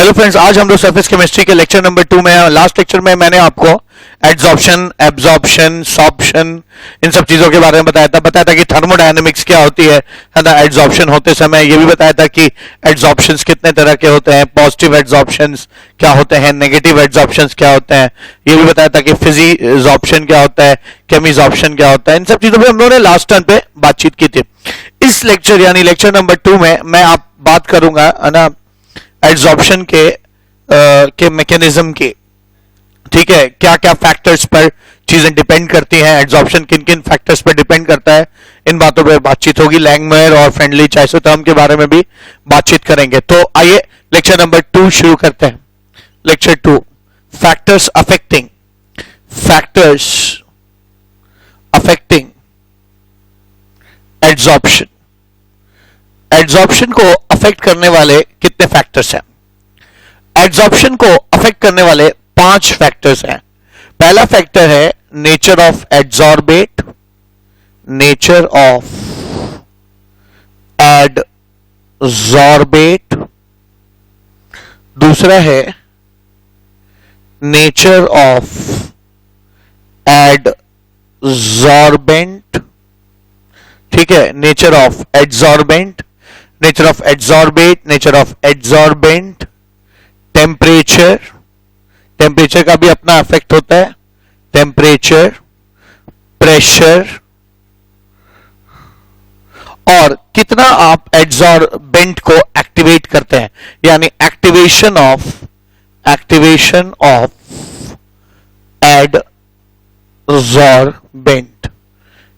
Hello friends, आज हम लोग सरफेस केमिस्ट्री के लेक्चर नंबर 2 में हैं। लास्ट लेक्चर में मैंने आपको एड्सॉर्प्शन, एब्जॉर्प्शन, सॉर्प्शन इन सब चीजों के बारे में बताया था कि थर्मोडायनेमिक्स क्या होती है ना, एड्सॉर्प्शन होते समय ये भी बताया था कि एड्सॉर्प्शंस कितने तरह के होते हैं, पॉजिटिव एड्सॉर्प्शंस क्या होते हैं, नेगेटिव एड्सॉर्प्शंस क्या होते हैं, ये भी बताया था कि फिजिजॉर्प्शन क्या होता है, केमिजॉर्प्शन क्या होता है। इन सब चीजों पर हम लोगों ने लास्ट टाइम पे बातचीत की थी। इस लेक्चर यानी लेक्चर नंबर 2 में मैं आप बात करूंगा ना एड्सॉर्प्शन के मैकेनिज्म की। ठीक है, क्या क्या फैक्टर्स पर चीजें डिपेंड करती हैं, एड्सॉर्प्शन किन किन फैक्टर्स पर डिपेंड करता है, इन बातों पर बातचीत होगी। लैंगमुयर और फ्रेंडली चाइसोथर्म के बारे में भी बातचीत करेंगे। तो आइए लेक्चर नंबर 2 शुरू करते हैं। Lecture 2, factors affecting adsorption. Adsorption को अफेक्ट करने वाले कितने फैक्टर्स हैं? एड्सॉर्प्शन को अफेक्ट करने वाले 5 फैक्टर्स हैं। पहला फैक्टर है nature of adsorbate, nature of adsorbate. दूसरा है नेचर ऑफ एडसॉर्बेंट। ठीक है, nature of adsorbent, nature of adsorbate, nature of adsorbent. Temperature का भी अपना इफेक्ट होता है, टेम्परेचर, प्रेशर, और कितना आप एडसॉर्बेंट को एक्टिवेट करते हैं, यानी एक्टिवेशन ऑफ एडसॉर्बेंट।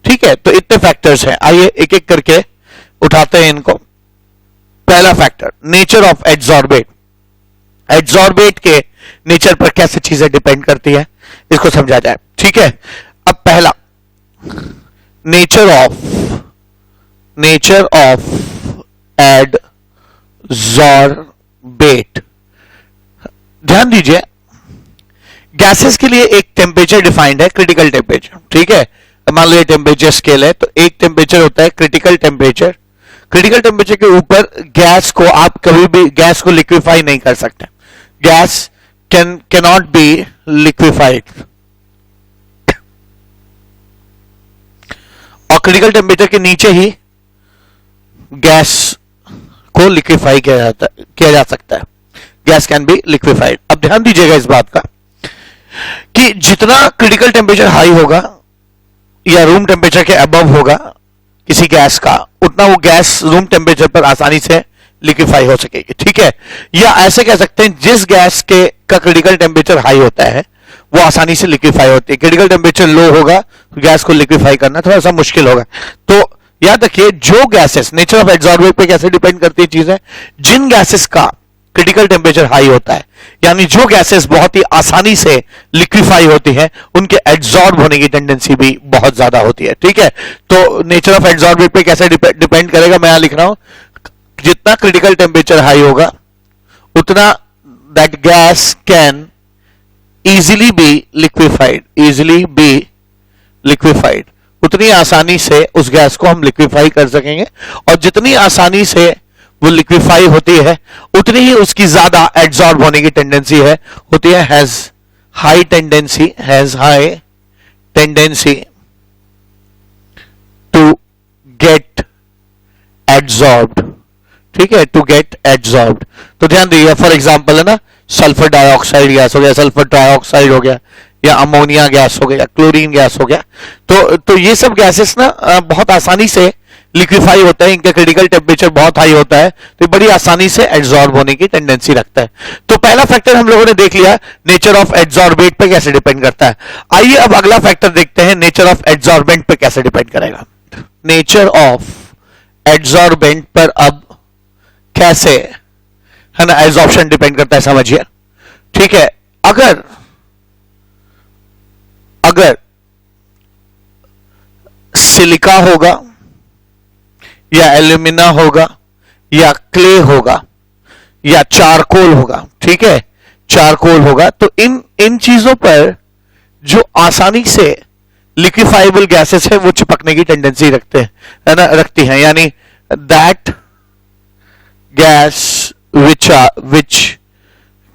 ठीक है, तो इतने फैक्टर्स हैं। आइए एक एक करके उठाते हैं इनको। पहला factor nature of adsorbate. Adsorbate के नेचर पर कैसे चीजें डिपेंड करती है, इसको समझा जाए। ठीक है, अब पहला नेचर ऑफ एडसॉर्बेट। ध्यान दीजिए, गैसेस के लिए एक टेम्परेचर डिफाइंड है, क्रिटिकल टेम्परेचर। ठीक है, मान लो ये टेम्परेचर स्केल है, तो एक टेम्परेचर होता है क्रिटिकल टेम्परेचर। क्रिटिकल टेम्परेचर के ऊपर गैस को आप कभी भी गैस को लिक्विफाई नहीं कर सकते। Gas cannot be liquefied. और क्रिटिकल टेम्परेचर के नीचे ही गैस को लिक्विफाई किया जा सकता है। Gas can be liquefied. अब ध्यान दीजिएगा इस बात का कि जितना क्रिटिकल टेम्परेचर हाई होगा या रूम टेम्परेचर के अबव होगा किसी गैस का, उतना वो गैस रूम टेम्परेचर पर आसानी से लिक्विफाई हो सकेगी। ठीक है, या ऐसे कह सकते हैं जिस गैस के का क्रिटिकल टेम्परेचर हाई होता है वो आसानी से लिक्विफाई होती है। क्रिटिकल टेम्परेचर लो होगा तो गैस को लिक्विफाई करना थोड़ा सा मुश्किल होगा। तो याद रखिए, जो गैसेस नेचर ऑफ एड्सॉर्बेट पे कैसे डिपेंड करती है चीजें, जिन गैसेस का क्रिटिकल टेम्परेचर हाई होता है, यानी जो गैसेस बहुत ही आसानी से लिक्विफाई होती हैं, उनके एड्सॉर्ब होने की टेंडेंसी भी बहुत ज्यादा होती है। ठीक है, तो नेचर ऑफ एड्सॉर्बेट पे कैसे डिपेंड करेगा, मैं यहां लिख रहा हूं, जितना क्रिटिकल टेम्परेचर हाई होगा उतना that gas can easily B liquefied, उतनी आसानी से उस गैस को हम लिक्विफाई कर सकेंगे। और जितनी आसानी से वो लिक्विफाई होती है उतनी ही उसकी ज्यादा एड्सॉर्ब होने की टेंडेंसी होती है, has high tendency to get adsorbed. ठीक है, टू गेट एड्सॉर्ब्ड। तो ध्यान दीजिए, फॉर एग्जांपल है ना, सल्फर डाइऑक्साइड गैस हो गया, सल्फर ट्राइऑक्साइड हो गया, या अमोनिया गैस हो गया, क्लोरीन गैस हो गया। तो ये सब गैसेस ना बहुत आसानी से लिक्विफाई होता है, इनका क्रिटिकल टेम्परेचर बहुत हाई होता है, तो बड़ी आसानी से एड्सॉर्ब होने की टेंडेंसी रखता है। तो पहला फैक्टर हम लोगों ने देख लिया, नेचर ऑफ एड्सॉर्बेट पे कैसे डिपेंड करता है। आइए अब अगला फैक्टर देखते हैं, नेचर ऑफ एड्सॉर्बेंट पे कैसे डिपेंड करेगा। नेचर ऑफ एड्सॉर्बेंट पर अब कैसे है ना एड्सॉर्प्शन डिपेंड करता है, समझिए। ठीक है, अगर सिलिका होगा या एल्यूमिना होगा या क्ले होगा या चारकोल होगा, ठीक है, चारकोल होगा, तो इन चीजों पर जो आसानी से लिक्विफाइबल गैसेस है वो चिपकने की टेंडेंसी रखते हैं, है ना, रखती हैं, यानी that gas which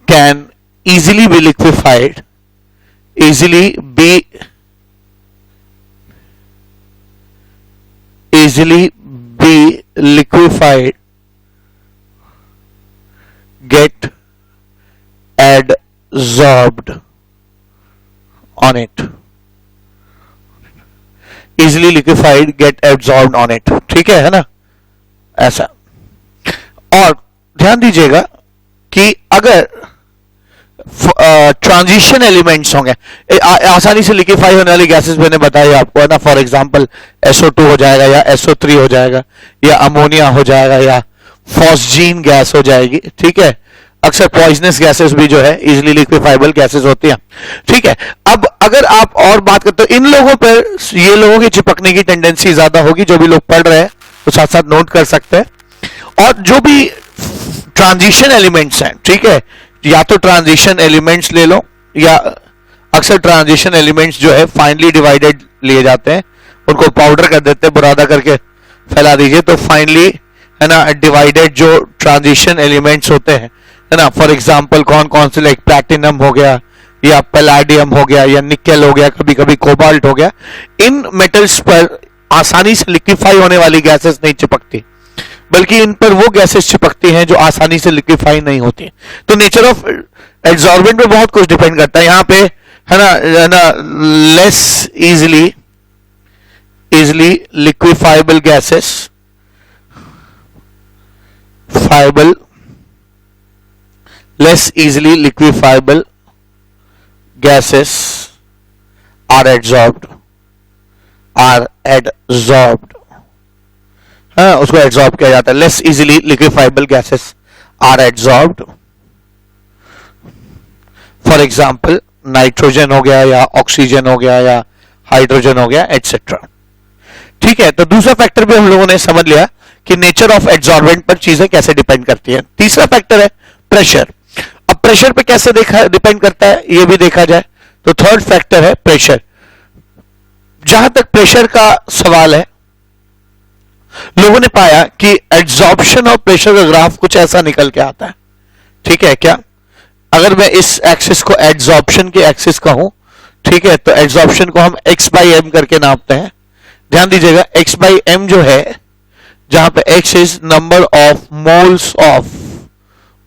can easily be liquefied, easily be liquefied, get adsorbed on it, easily liquefied get absorbed on it, ठीक है ना, ऐसा। और ध्यान दीजिएगा कि अगर ट्रांजिशन एलिमेंट्स होंगे, आसानी से लिक्विफाई होने वाली गैसेस मैंने बताया आपको है ना, फॉर एग्जांपल SO2 हो जाएगा या SO3 हो जाएगा या अमोनिया हो जाएगा या फॉस्जीन गैस हो जाएगी, ठीक है। अक्सर पॉइजनस गैसेस भी जो है इजिली लिक्विफाइबल गैसेस होती हैं, ठीक है। अब अगर आप और बात करते हो इन लोगों पर, ये लोगों की चिपकने की टेंडेंसी ज्यादा होगी, जो भी लोग पढ़ रहे हैं तो साथ साथ नोट कर सकते हैं। और जो भी ट्रांजिशन एलिमेंट्स हैं, ठीक है, या तो ट्रांजिशन एलिमेंट्स ले लो या अक्सर ट्रांजिशन एलिमेंट्स जो है फाइनली डिवाइडेड लिए जाते हैं, उनको पाउडर कर देते हैं, बुरादा करके फैला दीजिए तो फाइनली है ना डिवाइडेड जो ट्रांजिशन एलिमेंट्स होते हैं है ना, फॉर एग्जांपल कौन कौन से, लाइक प्लैटिनम हो गया या पैलाडियम हो गया या निकेल हो गया, कभी कभी कोबाल्ट हो गया, इन मेटल्स पर आसानी से लिक्विफाई होने वाली गैसेस नहीं चिपकती, बल्कि इन पर वो गैसेस चिपकती हैं जो आसानी से लिक्विफाई नहीं होती। तो नेचर ऑफ एड्सॉर्बेंट पे बहुत कुछ डिपेंड करता है यहाँ पे है ना, less easily liquefiable gases, less easily liquefiable gases are adsorbed, हाँ उसको एड्सॉर्ब किया जाता है, less easily liquefiable gases are adsorbed. For example nitrogen हो गया या ऑक्सीजन हो गया या हाइड्रोजन हो गया एटसेट्रा, ठीक है। तो दूसरा फैक्टर भी हम लोगों ने समझ लिया कि नेचर ऑफ एड्सॉर्बेंट पर चीजें कैसे डिपेंड करती हैं। तीसरा फैक्टर है प्रेशर। अब प्रेशर पे कैसे डिपेंड करता है ये भी देखा जाए तो थर्ड फैक्टर है प्रेशर। जहां तक प्रेशर का सवाल है, लोगों ने पाया कि एड्सॉर्प्शन और प्रेशर का ग्राफ कुछ ऐसा निकल के आता है, ठीक है क्या। अगर मैं इस एक्सिस को एड्सॉर्प्शन के एक्सिस कहूं, ठीक है, तो एड्सॉर्प्शन को हम x/m करके नापते हैं। ध्यान दीजिएगा x/m जो है, जहां पे x is number of moles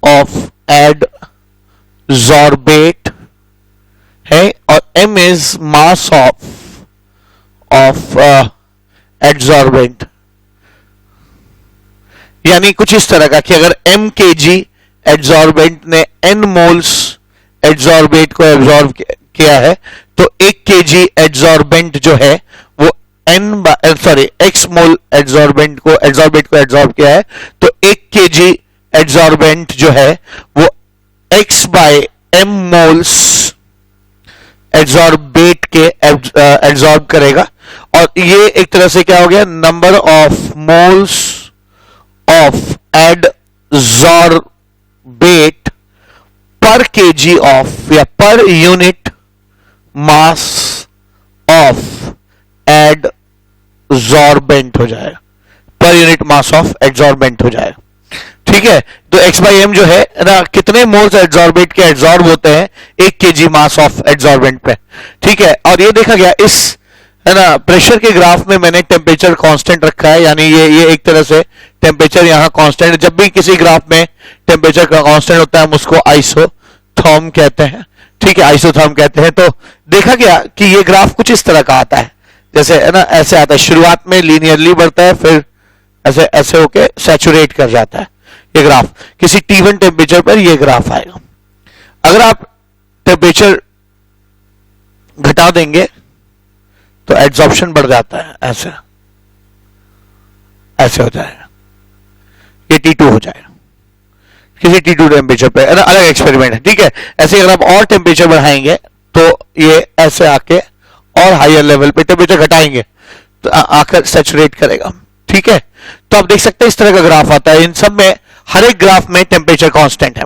of adsorbate है और m is mass of adsorbent. यानी कुछ इस तरह का कि अगर m kg एडसॉर्बेंट ने n मोल्स एडसॉर्बेट को एब्जॉर्ब किया है, तो 1 kg एडसॉर्बेंट जो है वो x मोल एडसॉर्बेट को एब्जॉर्ब किया है, तो 1 kg एडसॉर्बेंट जो है वो x/m मोल्स एडसॉर्बेट के एब्जॉर्ब करेगा। और ये एक तरह से क्या हो गया, नंबर ऑफ मोल्स ऑफ एडसॉर्बेट पर kg ऑफ या पर यूनिट मास ऑफ एडसॉर्बेंट हो जाएगा, पर यूनिट मास ऑफ एडसॉर्बेंट हो जाएगा, ठीक है। तो x/m जो है ना, कितने मोल्स एडसॉर्बेट के एडसॉर्ब होते हैं 1 kg मास ऑफ एडसॉर्बेंट पे, ठीक है। और ये देखा गया इस है ना प्रेशर के ग्राफ में मैंने टेम्परेचर कांस्टेंट रखा है, यानी ये एक तरह से टेम्परेचर यहाँ कांस्टेंट। जब भी किसी ग्राफ में टेम्परेचर का कांस्टेंट होता है हम उसको आइसोथर्म कहते हैं, ठीक है, आइसोथर्म कहते हैं। तो देखा गया कि ये ग्राफ कुछ इस तरह का आता है, जैसे है ना ऐसे आता है, शुरुआत में लीनियरली बढ़ता है, फिर ऐसे ऐसे होके सैचुरेट कर जाता है ये ग्राफ। किसी T1 टेम्परेचर पर ये ग्राफ आएगा। अगर आप टेम्परेचर घटा देंगे तो एड्सॉर्प्शन बढ़ जाता है, ऐसे ऐसे हो जाएगा, ये T2 हो जाएगा किसी T2 टेम्परेचर पे, अलग एक्सपेरिमेंट है, ठीक है। ऐसे अगर आप और टेम्परेचर बढ़ाएंगे तो ये ऐसे आके और हायर लेवल पे टेम्परेचर घटाएंगे तो आकर सैचुरेट करेगा, ठीक है। तो आप देख सकते हैं इस तरह का ग्राफ आता है। इन सब में हर एक ग्राफ में टेम्परेचर कांस्टेंट है।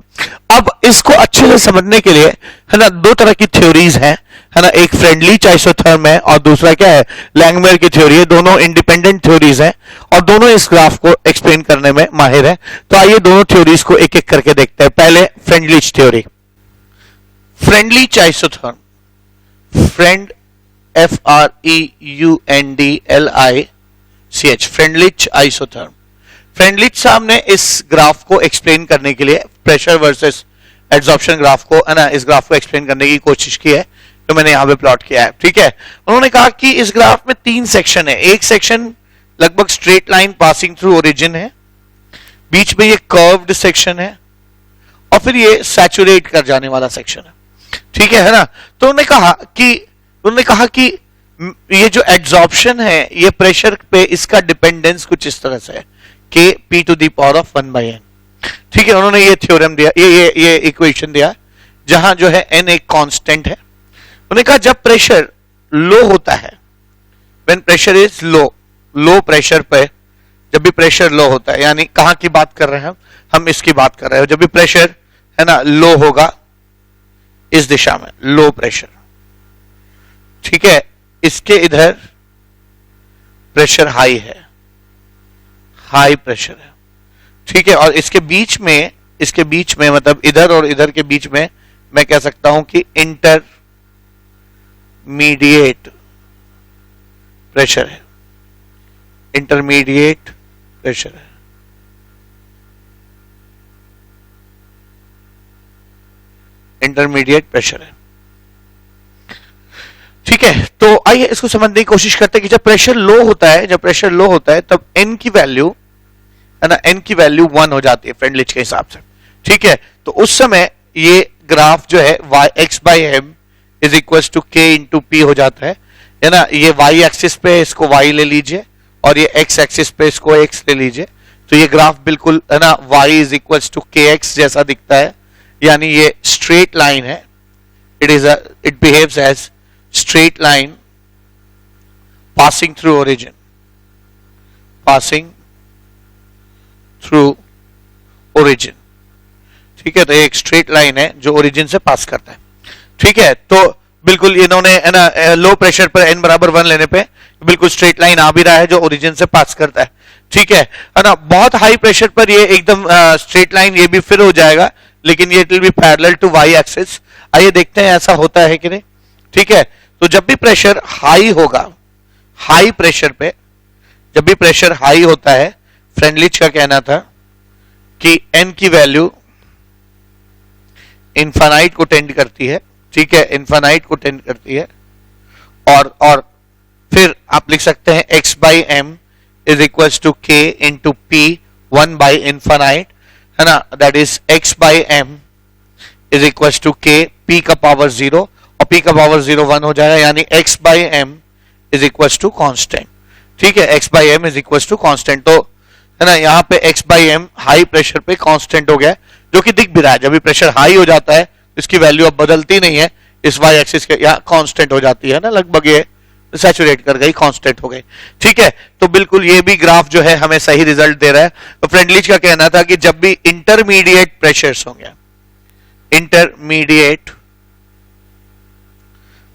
अब इसको अच्छे से समझने के लिए है ना दो तरह की थ्योरीज हैं, है ना, एक फ्रेंडली आइसोथर्म है और दूसरा क्या है, लैंगमेयर की थ्योरी है। दोनों इंडिपेंडेंट थ्योरीज हैं और दोनों इस ग्राफ को एक्सप्लेन करने में माहिर है। तो आइए दोनों थ्योरीज को एक एक करके देखते हैं। पहले friendly theory. Freundlich isotherm, FREUNDLICH, Freundlich isotherm. Freundlich साहब ने इस ग्राफ को एक्सप्लेन करने के लिए प्रेशर वर्सेस एड्सॉर्प्शन ग्राफ को, है ना, इस ग्राफ को एक्सप्लेन करने की कोशिश की है, तो मैंने यहां पे प्लॉट किया है। ठीक है, उन्होंने कहा कि इस ग्राफ में 3 सेक्शन है। एक सेक्शन लगभग straight line passing through origin है, बीच में ये कर्व्ड सेक्शन है, और फिर ये सैचुरेट कर जाने वाला सेक्शन है। ठीक है ना। तो उन्होंने कहा कि ये जो एड्सॉर्प्शन है, ये प्रेशर पे इसका डिपेंडेंस कुछ इस तरह से है, K P⁴ ठीक है, उन्होंने ये थ्योरम दिया, ये इक्वेशन दिया, जहां जो है n एक कांस्टेंट है। उन्होंने कहा जब प्रेशर लो होता है, when pressure is low pressure पे, जब भी प्रेशर लो होता है, यानी कहां की बात कर रहे हैं हम इसकी बात कर रहे हैं, जब भी प्रेशर, है ना, लो होगा इस दिशा में, लो प्रेशर, ठीक है, इसके इधर प्रेशर हाई है, हाई प्रेशर है। ठीक है, और इसके बीच में मतलब इधर और इधर के बीच में मैं कह सकता हूं कि इंटरमीडिएट प्रेशर है, इंटरमीडिएट प्रेशर है। इंटरमीडिएट प्रेशर है। ठीक है, तो आइए इसको समझने की कोशिश करते हैं कि जब प्रेशर लो होता है, तब n की वैल्यू, है ना, n की वैल्यू 1 हो जाती है फ्रेंडलिच के हिसाब से। ठीक है, तो उस समय ये ग्राफ जो है x/m is equal to k into P हो जाता है ना। ये y एक्सिस पे इसको y ले लीजिए, और ये x एक्सिस पे इसको x ले लीजिए, तो ये ग्राफ बिल्कुल, है ना, y is equal to kx जैसा दिखता है, यानी ये स्ट्रेट लाइन है। It behaves as straight line passing through origin, ठीक है, तो एक स्ट्रेट लाइन है जो ओरिजिन से पास करता है। ठीक है, तो बिल्कुल इन्होंने, है ना, लो प्रेशर पर n बराबर 1 लेने पे बिल्कुल स्ट्रेट लाइन आ भी रहा है जो ओरिजिन से पास करता है। ठीक है ना। बहुत हाई प्रेशर पर ये एकदम स्ट्रेट लाइन ये भी फिर हो जाएगा, लेकिन ये it will be parallel to y axis. आइए देखते हैं ऐसा होता है कि नहीं। ठीक है, तो जब भी प्रेशर हाई होगा, हाई प्रेशर पे जब भी प्रेशर हाई होता है, फ्रेंडलिच का कहना था कि n की वैल्यू इनफाइनाइट को टेंड करती है। ठीक है, इनफाइनाइट को टेंड करती है, और फिर आप लिख सकते हैं x/m is equal to k into P 1/इनफाइनाइट, है ना, that is x/m is equal to k p का पावर 0 और p का पावर 0 1 हो जाएगा, यानी x/m is equal to constant. ठीक है, x/m is equal to constant, तो है ना, यहाँ पे x/m हाई प्रेशर पे कांस्टेंट हो गया, जो कि दिख भी रहा है। जब भी प्रेशर हाई हो जाता है, इसकी वैल्यू अब बदलती नहीं है, इस y एक्सिस के यहाँ कांस्टेंट हो जाती है ना, लगभग ये सैचुरेट कर गई, कांस्टेंट हो गई। ठीक है, तो बिल्कुल ये भी ग्राफ जो है हमें सही रिजल्ट दे रहा है। तो फ्रेंडलिच का कहना था कि जब भी इंटरमीडिएट प्रेशर्स होंगे, इंटरमीडिएट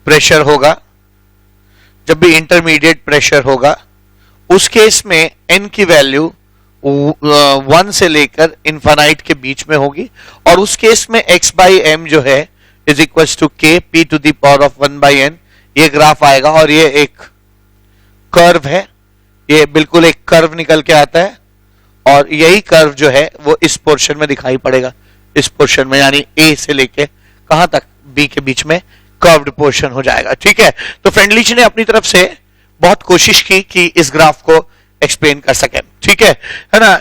प्रेशर होगा, जब भी इंटरमीडिएट प्रेशर होगा, उस केस में n की वैल्यू 1 से लेकर इनफाइनाइट के बीच में होगी, और उस केस में x/m जो है is equal to k p to the power of 1/n ये ग्राफ आएगा। और ये एक कर्व है, ये बिल्कुल एक कर्व निकल के आता है, और यही कर्व जो है वो इस पोर्शन में दिखाई पड़ेगा, इस पोर्शन में, यानी A से लेके कहां तक, B के बीच में कर्व्ड पोर्शन हो जाएगा। ठीक है, तो फ्रेंडलिच ने अपनी तरफ से बहुत कोशिश की कि इस ग्राफ को एक्सप्लेन कर सके। ठीक है ना।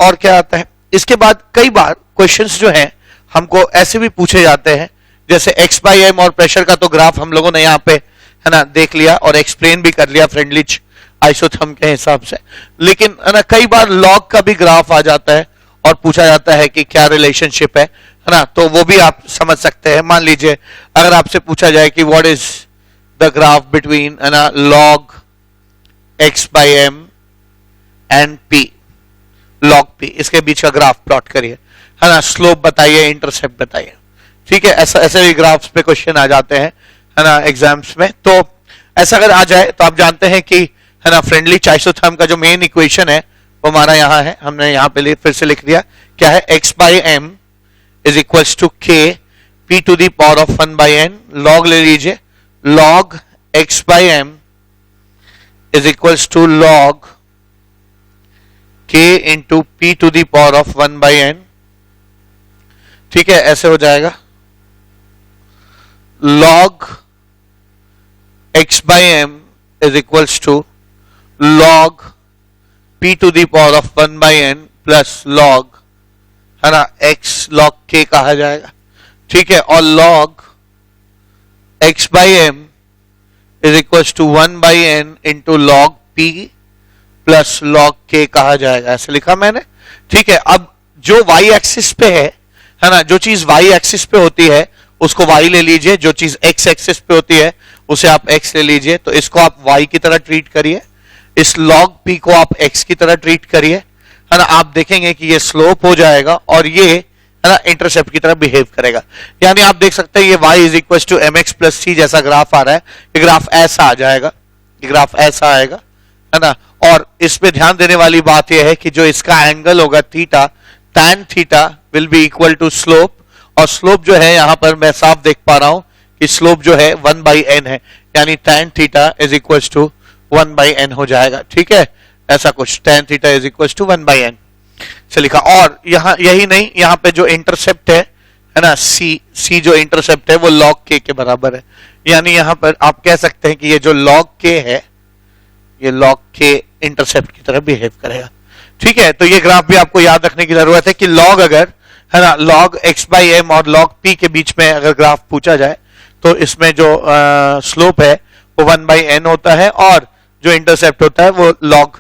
और क्या आता है इसके बाद, कई बार क्वेश्चंस जो हैं हमको ऐसे भी पूछे जाते हैं, जैसे x/m और प्रेशर का तो ग्राफ हम लोगों ने यहाँ पे, है ना, देख लिया और एक्सप्लेन भी कर लिया फ्रेंडलिच आइसोथर्म के हिसाब से, लेकिन है ना, कई बार लॉग का भी ग्राफ आ जाता है और पूछा जाता है कि क्या रिलेशनशिप है ना, तो वो भी आप समझ सकते हैं। मान लीजिए अगर आपसे पूछा जाए कि what is the graph between, है ना, log x/m and p, log p, इसके बीच का ग्राफ प्लॉट करिए, है ना, स्लोप बताइए, इंटरसेप्ट बताइए। ठीक है, ऐसे भी ग्राफ्स पे क्वेश्चन आ जाते हैं, है ना, एग्जाम्स में। तो ऐसा अगर आ जाए तो आप जानते हैं कि, है ना, फ्रेंडलिच आइसोथर्म का जो मेन इक्वेशन है वो हमारा यहाँ है, हमने यहाँ पे फिर से लिख दिया, क्या है, x/m is equal to k p to the power of 1 by n, log ले लीजिए, log x by m is equals to log k into P to the power of 1 by n. ठीक है, ऐसे हो जाएगा, log x by m is equals to log p to the power of 1 by n plus log, है ना, x log k कहा जाएगा। ठीक है, और log x by m is equals to 1 by n into log p plus log k कहा जाएगा, ऐसे लिखा मैंने। ठीक है, अब जो y एक्सिस पे है ना, जो चीज y एक्सिस पे होती है उसको y ले लीजिए, जो चीज x एक्सिस पे होती है उसे आप x ले लीजिए। तो इसको आप y की तरह ट्रीट करिए, इस log p को आप x की तरह ट्रीट करिए, है ना, आप देखेंगे कि ये स्लोप हो जाएगा और ये, है ना, इंटरसेप्ट की तरह बिहेव करेगा। यानी आप देख सकते हैं ये y is equal to M X plus C जैसा ग्राफ आ रहा है, ये ग्राफ ऐसा आ जाएगा, ये ग्राफ ऐसा आएगा, है ना। और इसमें ध्यान देने वाली बात यह है कि जो इसका एंगल होगा theta, tan theta will be equal to slope, और स्लोप जो है यहां पर मैं साफ देख पा रहा हूं कि स्लोप जो है 1 बाई एन है, यानी tan theta is equal to 1 by n हो जाएगा। ठीक है, ऐसा कुछ, tan theta is equal to 1 by n से लिखा। और यहां यही नहीं, यहां पे जो इंटरसेप्ट है ना, सी जो इंटरसेप्ट है वो log k के बराबर है, यानी यहां पर आप कह सकते हैं कि ये जो log k है ये log k इंटरसेप्ट की तरह बिहेव करेगा। ठीक है, तो ये ग्राफ भी आपको याद रखने की जरूरत है कि log अगर, है ना, log x बाई एम और log p के बीच में अगर ग्राफ पूछा जाए तो इसमें जो स्लोप है वो 1 बाई एन होता है और जो इंटरसेप्ट होता है वो log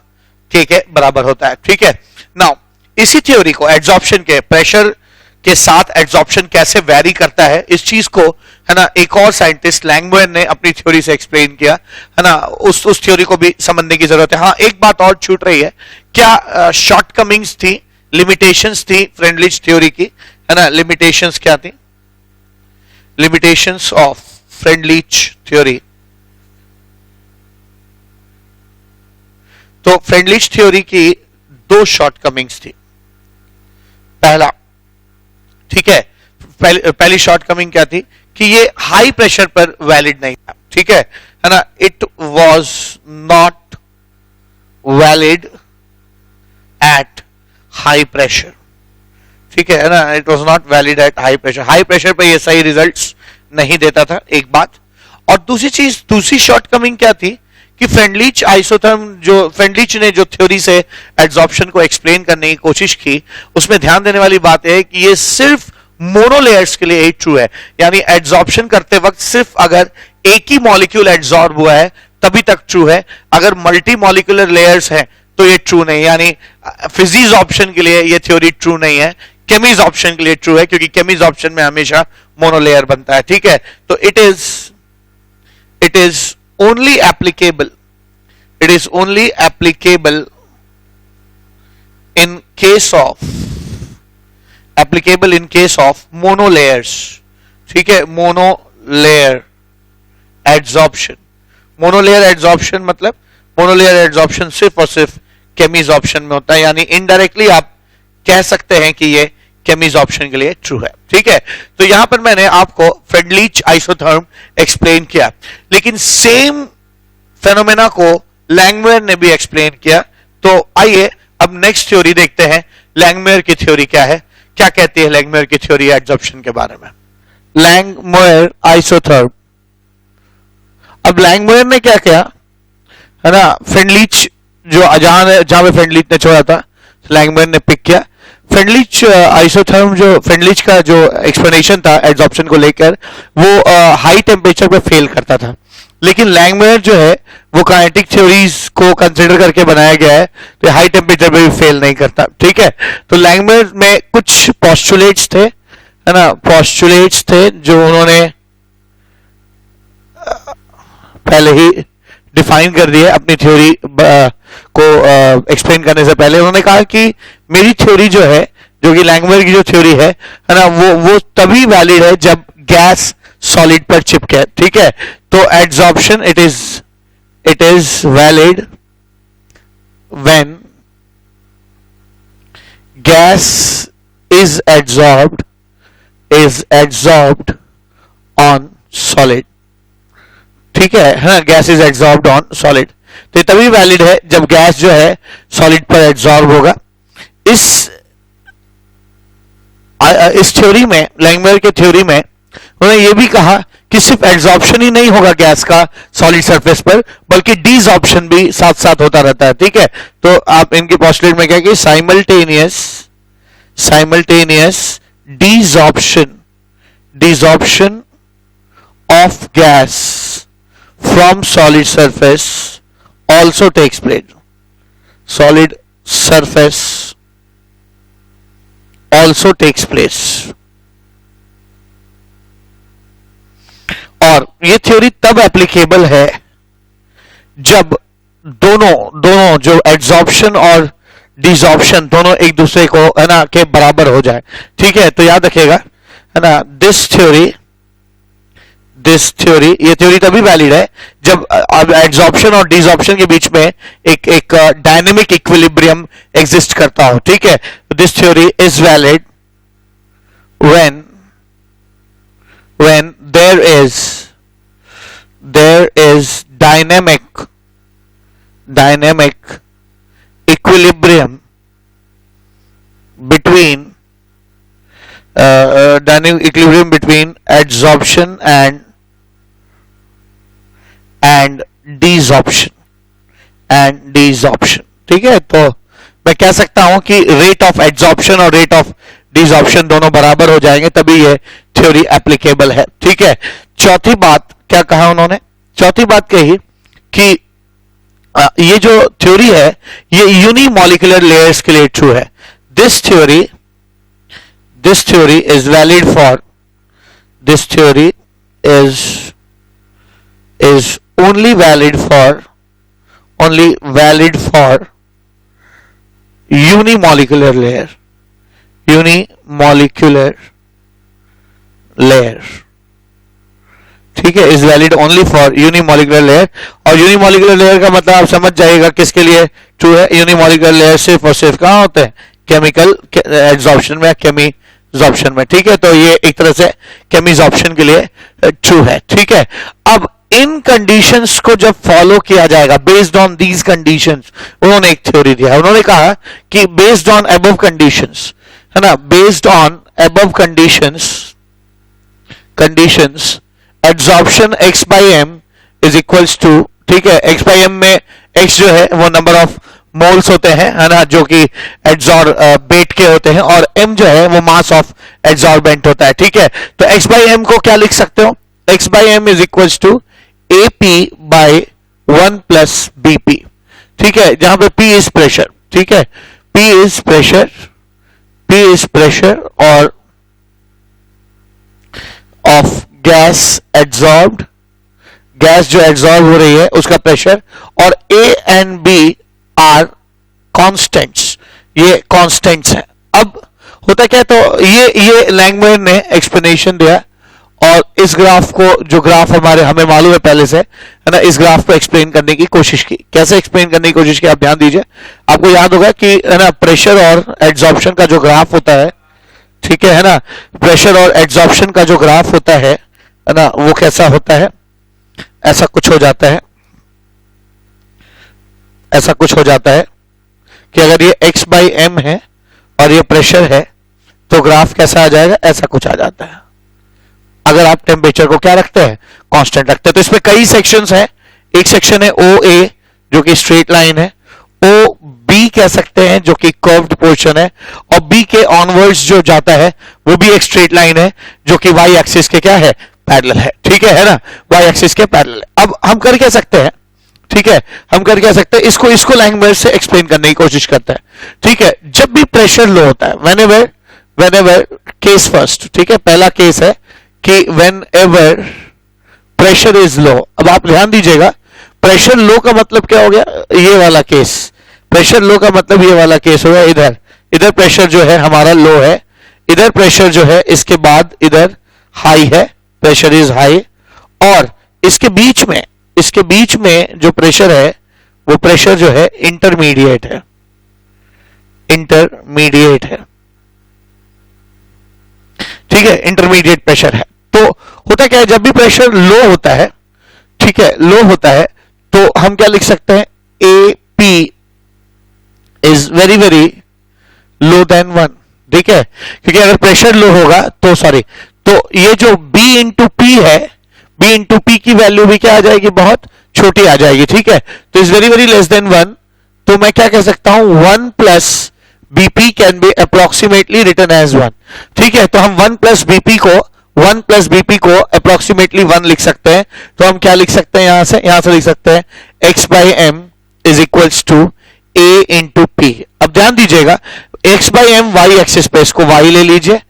k के बराबर होता है। ठीक है, नाउ इसी थ्योरी को एड्सॉर्प्शन के, प्रेशर के साथ एड्सॉर्प्शन कैसे वेरी करता है, इस चीज को, है ना, एक और साइंटिस्ट लैंगमुयर ने अपनी थ्योरी से एक्सप्लेन किया, है ना, उस थ्योरी को भी समझने की जरूरत है। हाँ, एक बात और छूट रही है, क्या शॉर्टकमिंग्स थी, लिमिटेशंस थी फ्रेंडलिच थ्योरी की, है ना, लिमिटेशंस क्या थी, लिमिटेशंस ऑफ फ्रेंडलिच थ्योरी। तो फ्रेंडलिच थ्योरी की दो शॉर्टकमिंग्स थी। पहला, ठीक है, पहली शॉर्टकमिंग क्या थी कि ये हाई प्रेशर पर वैलिड नहीं था। ठीक है ना, it was not valid at high pressure. ठीक है ना, it was not valid at high pressure, high pressure पर ये सही रिजल्ट्स नहीं देता था, एक बात। और दूसरी चीज, दूसरी शॉर्टकमिंग क्या थी कि फ्रेंडलिच आइसोथर्म, जो फ्रेंडलिच ने जो थ्योरी से एड्सॉर्प्शन को एक्सप्लेन करने की कोशिश की, उसमें ध्यान देने वाली बात है कि ये सिर्फ मोनोलेयर्स के लिए ही ट्रू है, यानी एड्सॉर्प्शन करते वक्त सिर्फ अगर एक ही मॉलिक्यूल एड्सॉर्ब हुआ है तभी तक ट्रू है, अगर मल्टी मॉलिक्यूलर लेयर्स हैं तो ये ट्रू नहीं, यानी फिजीज ऑप्शन के लिए ये थ्योरी ट्रू नहीं है, केमीज ऑप्शन के लिए ट्रू है, क्योंकि केमीज ऑप्शन में हमेशा मोनोलेयर बनता है। ठीक है, तो it is only applicable, it is only applicable in case of monolayers। ठीक है, मोनोलेयर एड्सॉर्प्शन, मोनोलेयर एड्सॉर्प्शन मतलब मोनोलेयर एड्सॉर्प्शन सिर्फ और सिर्फ केमीज ऑप्शन में होता है, यानी इनडायरेक्टली आप कह सकते हैं कि ये केमीज ऑप्शन के लिए ट्रू है। ठीक है, तो यहां पर मैंने आपको फ्रेंडलिच आइसोथर्म एक्सप्लेन किया, लेकिन सेम फेनोमेना को लैंगमुयर ने भी एक्सप्लेन किया। तो आइए अब नेक्स्ट थ्योरी देखते हैं, लैंगमुयर की थ्योरी क्या है, क्या कहती है लैंगमुयर की थ्योरी एड्सॉर्प्शन के बारे में। लैंगमुयर आइसोथर्म, अब लैंगमुयर ने क्या किया, है ना, फ्रेंडलिच जो जहां पे फ्रेंडलिच ने छोड़ा था लैंगमुयर ने पिक किया। फ्रेंडलिच आइसोथर्म, जो फ्रेंडलिच का जो एक्सप्लेनेशन था एड्सॉर्प्शन को लेकर, वो हाई टेम्परेचर पे फेल करता था, लेकिन लैंगमुयर जो है वो काइनेटिक थ्योरीज को कंसीडर करके बनाया गया है, तो हाई टेम्परेचर पे भी फेल नहीं करता। ठीक है, तो लैंगमुयर में कुछ पोस्टुलेट्स थे, है ना, पोस्टुलेट्स थे जो उन्होंने पहले ही डिफाइन कर दिए अपनी थ्योरी को एक्सप्लेन करने से पहले। उन्होंने कहा कि मेरी थ्योरी जो है, जो कि लैंगमुयर की जो थ्योरी है ना, वो तभी वैलिड है जब गैस सॉलिड पर चिपके। ठीक है, तो adsorption it is valid when gas is adsorbed on solid, ठीक है ना, gas is absorbed on solid. तो ये तभी वैलिड है जब गैस जो है सॉलिड पर एब्जॉर्ब होगा। इस थ्योरी में, लैंगमुयर के थ्योरी में उन्होंने ये भी कहा कि सिर्फ एब्जॉर्प्शन ही नहीं होगा गैस का सॉलिड सरफेस पर, बल्कि डिसॉर्प्शन भी साथ साथ होता रहता है, ठीक है। तो आप इनकी पोस्टुलेट में क्या कि simultaneous desorption of gas from solid surface also takes place. Solid surface also takes place. और ये थ्योरी तब एप्लीकेबल है जब दोनों जो एड्सॉर्प्शन और डिसॉर्प्शन दोनों एक दूसरे को है ना के बराबर हो जाए, ठीक है। तो याद रखिएगा है ना, दिस थ्योरी, ये थ्योरी तभी वैलिड है जब अब एड्सॉर्प्शन और डिसॉर्प्शन के बीच में एक डायनेमिक इक्विलिब्रियम एग्जिस्ट करता हो, ठीक है। This theory is valid when there is dynamic equilibrium between adsorption and desorption, ठीक है। तो मैं कह सकता हूं कि रेट ऑफ एड्सॉर्प्शन और रेट ऑफ डिसॉर्प्शन दोनों बराबर हो जाएंगे, तभी ये थ्योरी एप्लीकेबल है, ठीक है। चौथी बात क्या कहा उन्होंने, चौथी बात कही कि ये जो थ्योरी है ये यूनिमॉलिक्यूलर लेयर्स के लिए ट्रू है। This theory is valid for, this theory is only valid for unimolecular layer, ठीक है, is valid only for unimolecular layer. और यूनिमॉलिक्यूलर लेयर का मतलब आप समझ जाइएगा किसके लिए ट्रू है। यूनिमॉलिक्यूलर लेयर सिर्फ और सिर्फ कहां होते हैं, केमिकल एब्जॉर्प्शन में, केमिजॉर्प्शन में, ठीक है। तो ये एक तरह से केमिजॉर्प्शन के लिए ट्रू है, ठीक है। अब इन कंडीशंस को जब फॉलो किया जाएगा, बेस्ड ऑन दीज कंडीशंस, उन्होंने एक थ्योरी दिया, उन्होंने कहा कि बेस्ड ऑन अबव कंडीशंस, है ना, based on above conditions adsorption x by m is equals to, ठीक है, x by m में x जो है वो नंबर ऑफ मोल्स होते हैं, है ना, जो कि एड्सॉर्बेट के होते हैं, और m जो है वो मास ऑफ एड्सॉर्बेंट होता है, ठीक है। तो x by m को क्या लिख सकते हो, x by m is equals to AP by 1 plus BP, ठीक है, जहां पे P इज प्रेशर, ठीक है, P इज प्रेशर और ऑफ गैस एड्सॉर्ब्ड, गैस जो एड्सॉर्ब हो रही है उसका प्रेशर, और A and B are constants, ये कॉन्स्टेंट्स हैं। अब होता क्या, तो ये लैंगमुयर ने एक्सप्लेनेशन दिया, और इस ग्राफ को, जो ग्राफ हमें मालूम है पहले से, है ना, इस ग्राफ को एक्सप्लेन करने की कोशिश की। कैसे एक्सप्लेन करने की कोशिश की, आप ध्यान दीजिए। आपको याद होगा कि है ना, प्रेशर और एड्सॉर्प्शन का जो ग्राफ होता है, ठीक है ना, प्रेशर और एड्सॉर्प्शन का जो ग्राफ होता है ना, वो कैसा होता है, ऐसा कुछ हो जाता है, ऐसा कुछ हो जाता है कि अगर ये x by m है और ये प्रेशर है, तो ग्राफ कैसा आ जाएगा, ऐसा कुछ आ जाता है। अगर आप टेम्परेचर को क्या रखते हैं, कांस्टेंट रखते हैं। तो इसमें कई सेक्शंस हैं। एक सेक्शन है OA जो कि स्ट्रेट लाइन है, OB कह सकते हैं जो कि कर्व्ड पोर्शन है, और B के ऑनवर्ड्स जो जाता है वो भी एक स्ट्रेट लाइन है जो कि y एक्सिस के क्या है, पैरेलल है, ठीक है ना, y एक्सिस के पैरेलल है। अब हम कर क्या सकते हैं, ठीक है, हम कर क्या सकते हैं, इसको लैंगमुयर से एक्सप्लेन करने की कोशिश करते हैं, ठीक है। जब भी प्रेशर लो होता है, व्हेनेवर केस फर्स्ट, ठीक है, पहला केस है कि व्हेनेवर प्रेशर इज लो। अब आप ध्यान दीजिएगा, प्रेशर लो का मतलब क्या हो गया, ये वाला केस, प्रेशर लो का मतलब ये वाला केस हो गया। इधर प्रेशर जो है हमारा लो है, इधर प्रेशर जो है इसके बाद इधर हाई है, प्रेशर इज हाई, और इसके बीच में जो प्रेशर है वो प्रेशर जो है इंटरमीडिएट है, ठीक है, इंटरमीडिएट प्रेशर है। तो होता क्या है, जब भी प्रेशर लो होता है, ठीक है, लो होता है, तो हम क्या लिख सकते हैं, A P is very very low than 1, ठीक है, क्योंकि अगर प्रेशर लो होगा तो सॉरी, तो ये जो B इंटू पी है, B इंटू पी की वैल्यू भी क्या आ जाएगी, बहुत छोटी आ जाएगी, ठीक है, तो is very very less than 1, तो मैं क्या कह सकता हूं, 1 plus BP can be approximately written as 1, ठीक है, तो हम 1 प्लस BP को अप्रोक्सीमेटली 1 लिख सकते हैं, तो हम क्या लिख सकते हैं, यहां से लिख सकते हैं x by m is equals to A into P. अब ध्यान दीजिएगा, x by m y axis पे, इसको y ले लीजिए,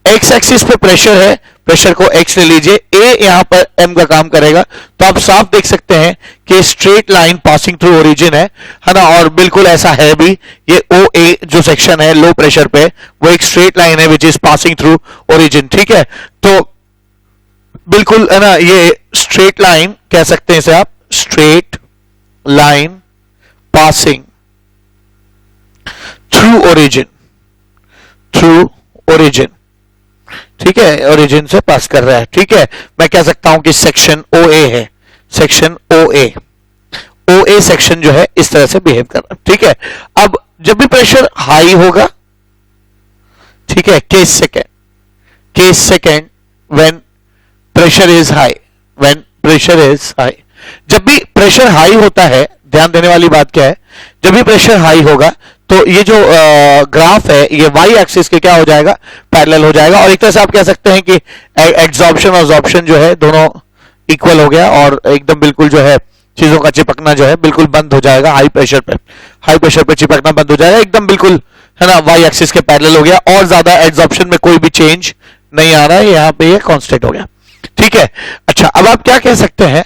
x एक्सिस पे प्रेशर है, प्रेशर को x ले लीजिए, A यहां पर m का काम करेगा, तो आप साफ देख सकते हैं कि straight line passing through origin है ना, और बिल्कुल ऐसा है भी, ये OA जो सेक्शन है लो प्रेशर पे, वो एक स्ट्रेट लाइन है which is passing through origin, ठीक है, तो बिल्कुल है ना, ये स्ट्रेट लाइन कह सकते हैं इसे आप, straight line passing through origin, ठीक है, ओरिजिन से पास कर रहा है, ठीक है, मैं कह सकता हूं कि सेक्शन OA है, सेक्शन OA सेक्शन जो है इस तरह से बिहेव कर रहा है, ठीक है। अब जब भी प्रेशर हाई होगा, ठीक है, case second when pressure is high, जब भी प्रेशर हाई होता है, ध्यान देने वाली बात क्या है, जब भी प्रेशर हाई होगा तो ये जो ग्राफ है ये वाई एक्सिस के क्या हो जाएगा, पैरेलल हो जाएगा, और एक तरह से आप कह सकते हैं कि एब्जॉर्प्शन और अब्जॉर्प्शन जो है दोनों इक्वल हो गया, और एकदम बिल्कुल जो है चीजों का चिपकना जो है बिल्कुल बंद हो जाएगा, हाई प्रेशर पे चिपकना बंद हो जाएगा, एकदम बिल्कुल है ना, वाई एक्सिस के पैरेलल हो गया, और ज्यादा एब्जॉर्प्शन में कोई भी चेंज नहीं आ रहा है, यहां पे ये कांस्टेंट हो गया, ठीक है। अच्छा, अब आप क्या कह सकते हैं,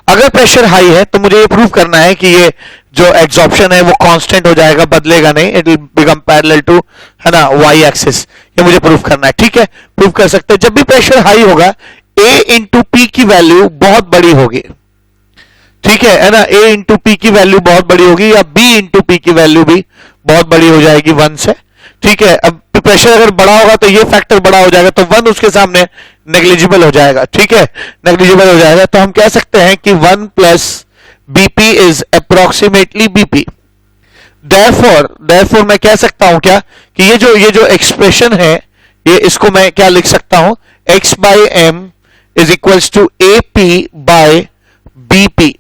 अगर प्रेशर हाई है तो मुझे ये प्रूव करना है कि ये जो एब्जॉर्प्शन है वो कांस्टेंट हो जाएगा, बदलेगा नहीं, it will become parallel to, है ना, वाई एक्सिस, ये मुझे प्रूव करना है, ठीक है, प्रूव कर सकते हैं। जब भी प्रेशर हाई होगा A इंटू पी की वैल्यू बहुत बड़ी होगी, ठीक है ना, A इंटू पी की वैल्यू बहुत बड़ी होगी, या B इंटू पी की वैल्यू भी बहुत बड़ी हो जाएगी 1 से, ठीक है। अब प्रेशर अगर बड़ा होगा तो ये फैक्टर बड़ा हो जाएगा, तो 1 उसके सामने नेग्लिजिबल हो जाएगा, ठीक है, नेग्लिजिबल हो जाएगा, तो हम कह सकते हैं कि 1 plus BP is approximately BP, therefore मैं कह सकता हूं क्या, कि ये जो एक्सप्रेशन है, ये इसको मैं क्या लिख सकता हूं, x by m is equals to AP by BP,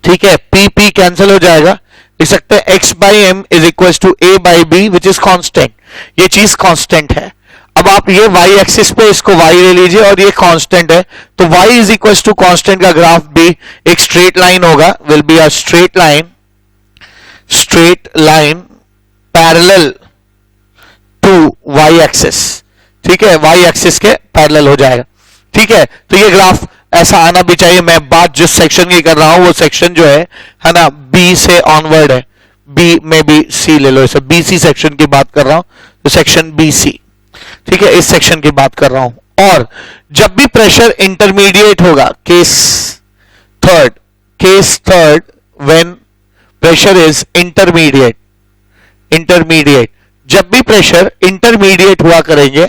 ठीक है, PP कैंसिल हो जाएगा, लिख सकते हैं x by m is equals to A by B which is constant, ये चीज कांस्टेंट है। अब आप ये y एक्सिस पे इसको y ले लीजिए, और ये कांस्टेंट है, तो y is equals to constant का ग्राफ भी एक स्ट्रेट लाइन होगा, will be a straight line parallel to y axis, ठीक है, y एक्सिस के पैरेलल हो जाएगा, ठीक है, तो ये ग्राफ ऐसा आना भी चाहिए। मैं बात जिस सेक्शन की कर रहा हूं वो सेक्शन जो है ना, B से ऑनवर्ड है, B में भी C ले लो, इसे BC सेक्शन की बात कर रहा हूं, तो सेक्शन BC, ठीक है, इस सेक्शन की बात कर रहा हूं। और जब भी प्रेशर इंटरमीडिएट होगा, case third when pressure is intermediate, जब भी प्रेशर इंटरमीडिएट हुआ करेंगे,